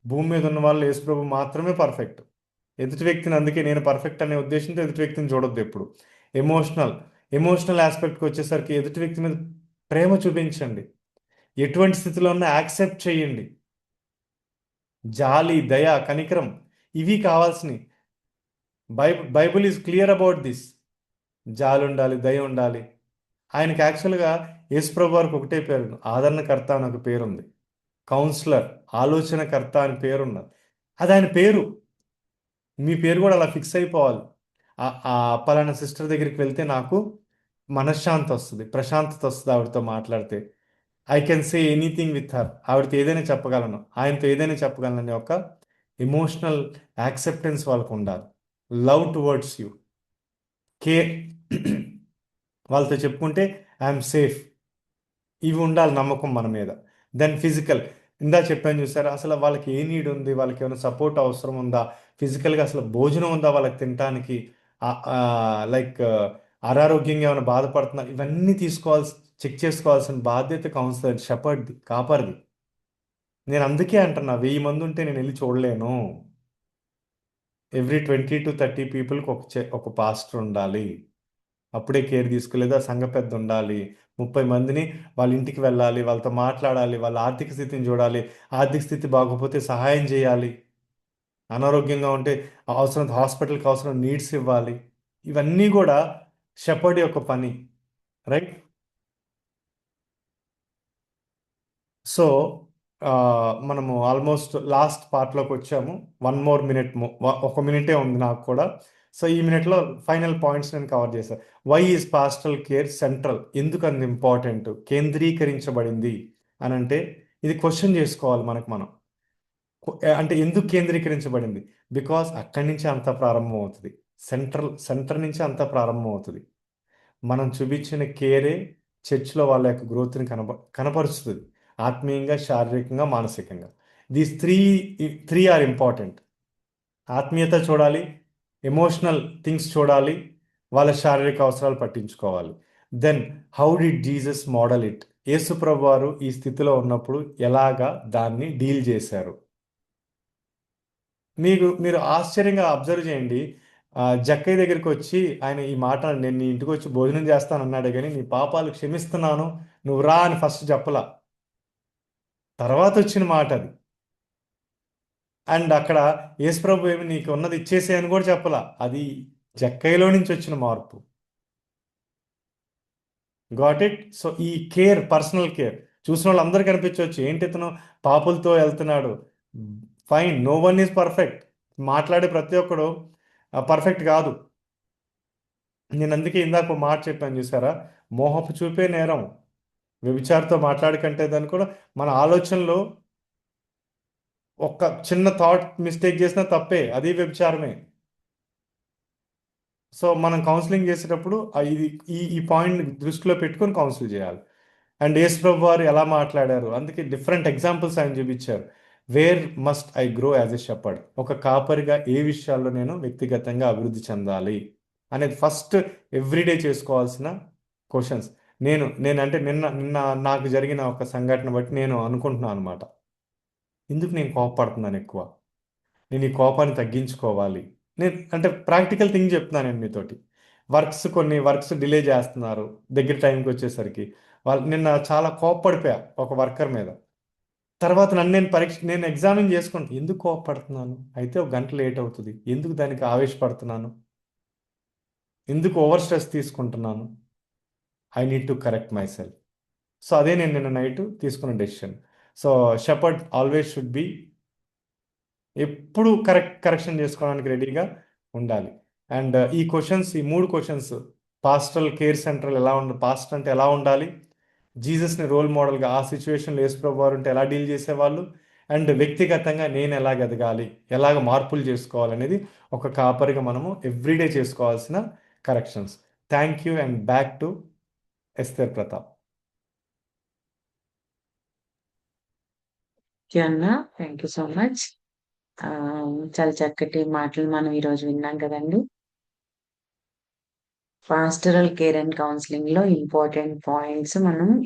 భూమి మీద ఉన్న వాళ్ళు యేసుప్రభు మాత్రమే పర్ఫెక్ట్. ఎదుటి వ్యక్తిని, అందుకే నేను పర్ఫెక్ట్ అనే ఉద్దేశంతో ఎదుటి వ్యక్తిని చూడొద్దు ఎప్పుడు. ఎమోషనల్, ఎమోషనల్ ఆస్పెక్ట్కి వచ్చేసరికి ఎదుటి వ్యక్తి మీద ప్రేమ చూపించండి. ఎటువంటి స్థితిలో ఉన్నా యాక్సెప్ట్ చేయండి. జాలి, దయ, కనికరం ఇవి కావాల్సినవి. Bible is clear about this. జాలి ఉండాలి, దయ ఉండాలి. ఆయనకి యాక్చువల్గా యేసుప్రభు వారికి ఒకటే పేరు, ఆదరణకర్త అని ఒక పేరు ఉంది. కౌన్సిలర్, ఆలోచనకర్త అని పేరు ఉన్నది. అది ఆయన పేరు. మీ పేరు కూడా అలా ఫిక్స్ అయిపోవాలి. ఆ పలానా సిస్టర్ దగ్గరికి వెళ్తే నాకు మనశ్శాంతి వస్తుంది, ప్రశాంతత వస్తుంది ఆవిడతో మాట్లాడితే. I can say anything with her. ఆవిడతో ఏదైనా చెప్పగలను, ఆయనతో ఏదైనా చెప్పగలను అనే ఒక ఎమోషనల్ యాక్సెప్టెన్స్ వాళ్ళకు ఉండాలి. లవ్ టువర్డ్స్ యూ, కేర్, వాళ్ళతో చెప్పుకుంటే ఐఎమ్ సేఫ్, ఇవి ఉండాలి నమ్మకం మన మీద. దెన్ ఫిజికల్, ఇందా చెప్పాను చూసారా, అసలు వాళ్ళకి ఏ నీడ్ ఉంది, వాళ్ళకి ఏమైనా సపోర్ట్ అవసరం ఉందా, ఫిజికల్గా అసలు భోజనం ఉందా వాళ్ళకి తినడానికి, లైక్ అనారోగ్యంగా ఏమైనా బాధపడుతున్నా, ఇవన్నీ చెక్ చేసుకోవాల్సిన బాధ్యత కౌన్సిలర్, షెపర్డ్ది, కాపర్ది. నేను అందుకే అంటున్నా 1000 మంది ఉంటే నేను వెళ్ళి చూడలేను. ఎవ్రీ 20 to 30 పీపుల్కి ఒక పాస్టర్ ఉండాలి. అప్పుడే కేర్ తీసుకోలేదా, సంఘ పెద్ద ఉండాలి. 30 మందిని వాళ్ళ ఇంటికి వెళ్ళాలి, వాళ్ళతో మాట్లాడాలి, వాళ్ళ ఆర్థిక స్థితిని చూడాలి, ఆర్థిక స్థితి బాగోకపోతే సహాయం చేయాలి, అనారోగ్యంగా ఉంటే అవసరం హాస్పిటల్కి అవసరం నీడ్స్ ఇవ్వాలి. ఇవన్నీ కూడా షెపర్డ్ యొక్క పని, రైట్? సో మనము ఆల్మోస్ట్ లాస్ట్ పార్ట్లోకి వచ్చాము. 1 more minute, 1 minute ఉంది నాకు కూడా. సో ఈ మినిట్లో ఫైనల్ పాయింట్స్ నేను కవర్ చేశాను. Why is pastoral care central? ఎందుకు అంత ఇంపార్టెంట్, కేంద్రీకరించబడింది అని అంటే, ఇది క్వశ్చన్ చేసుకోవాలి మనకు మనం. అంటే ఎందుకు కేంద్రీకరించబడింది? బికాస్ అక్కడి నుంచి అంతా ప్రారంభం అవుతుంది. సెంటర్ నుంచి అంతా ప్రారంభం అవుతుంది. మనం చూపించిన కేరే చర్చ్లో వాళ్ళ యొక్క గ్రోత్ని కనపరుస్తుంది, ఆత్మీయంగా, శారీరకంగా, మానసికంగా. These three are important. ఆత్మీయత చూడాలి, ఎమోషనల్ థింగ్స్ చూడాలి, వాళ్ళ శారీరక అవసరాలు పట్టించుకోవాలి. Then how did Jesus model it? యేసుప్రభు వారు ఈ స్థితిలో ఉన్నప్పుడు ఎలాగా దాన్ని డీల్ చేశారు? మీరు ఆశ్చర్యంగా అబ్జర్వ్ చేయండి. జక్కయ్య దగ్గరికి వచ్చి ఆయన ఈ మాట, నేను నీ ఇంటికి వచ్చి భోజనం చేస్తాను అన్నాడే కానీ నీ పాపాలు క్షమిస్తున్నాను నువ్వు రా అని ఫస్ట్ చెప్పలా. తర్వాత వచ్చిన మాట అది. అండ్ అక్కడ యేసుప్రభు ఏమి నీకు ఉన్నది ఇచ్చేసే అని కూడా చెప్పలా. అది జక్కయ్యలో నుంచి వచ్చిన మార్పు. Got it? సో ఈ కేర్, పర్సనల్ కేర్ చూసిన వాళ్ళు అందరికీ కనిపించవచ్చు, ఏంటి ఇతను పాపులతో వెళ్తున్నాడు. Fine, no one is perfect. మాట్లాడే ప్రతి ఒక్కడు పర్ఫెక్ట్ కాదు. నేను అందుకే ఇందాక ఒక మాట చెప్పాను చూసారా, మోహపు చూపే నేరం. వ్యభిచారితో మాట్లాడకంటే దాన్ని కూడా మన ఆలోచనలో ఒక్క చిన్న థాట్ మిస్టేక్ చేసినా తప్పే, అది వ్యభిచారమే. సో మనం కౌన్సిలింగ్ చేసేటప్పుడు ఇది ఈ పాయింట్ దృష్టిలో పెట్టుకొని కౌన్సిల్ చేయాలి. అండ్ యేసుప్రభు వారు ఎలా మాట్లాడారు, అందుకే డిఫరెంట్ ఎగ్జాంపుల్స్ ఆయన చూపించారు. Where must I grow as a shepherd? ఒక కాపరిగా ఏ విషయాల్లో నేను వ్యక్తిగతంగా అభివృద్ధి చెందాలి అనేది ఫస్ట్ ఎవ్రీడే చేసుకోవాల్సిన క్వశ్చన్స్. నేనంటే నిన్న నిన్న నాకు జరిగిన ఒక సంఘటన బట్టి నేను అనుకుంటున్నాను అనమాట. ఎందుకు నేను కోపపడుతున్నాను ఎక్కువ? నేను ఈ కోపాన్ని తగ్గించుకోవాలి. నేను అంటే ప్రాక్టికల్ థింగ్ చెప్తున్నాను నేను మీతోటి. కొన్ని వర్క్స్ డిలే చేస్తున్నారు దగ్గర టైంకి వచ్చేసరికి. వాళ్ళు నిన్న చాలా కోప్పడిపోయా ఒక వర్కర్ మీద. తర్వాత నేను ఎగ్జామిన్ చేసుకుంటాను, ఎందుకు కోపపడుతున్నాను? అయితే ఒక గంట లేట్ అవుతుంది, ఎందుకు దానికి ఆవేశపడుతున్నాను, ఎందుకు ఓవర్ స్ట్రెస్ తీసుకుంటున్నాను? I need to correct my self. So అదే నేను నిన్న నైట్ తీసుకున్న decision. So shepherd always should be, ఎప్పుడు కరెక్షన్ చేసుకోవడానికి రెడీగా ఉండాలి. అండ్ ఈ మూడు క్వశ్చన్స్, పాస్టల్ కేర్ సెంటర్ ఎలా పాస్టర్ అంటే ఎలా ఉండాలి, జీసస్ని రోల్ మోడల్గా ఆ సిచ్యువేషన్లో యేసుప్రభు వారు ఉంటే ఎలా డీల్ చేసేవాళ్ళు, అండ్ వ్యక్తిగతంగా నేను ఎలాగ ఎదగాలి, ఎలాగ మార్పులు చేసుకోవాలనేది ఒక కాపరిగా మనము ఎవ్రీడే చేసుకోవాల్సిన corrections. Thank you and back to Esther Pratap. అన్నా, థ్యాంక్ యూ సో మచ్. చాలా చక్కటి మాటలు మనం ఈరోజు విన్నాం కదండి. పాస్టరల్ కేర్ అండ్ కౌన్సిలింగ్ లో ఇంపార్టెంట్ పాయింట్స్ మనం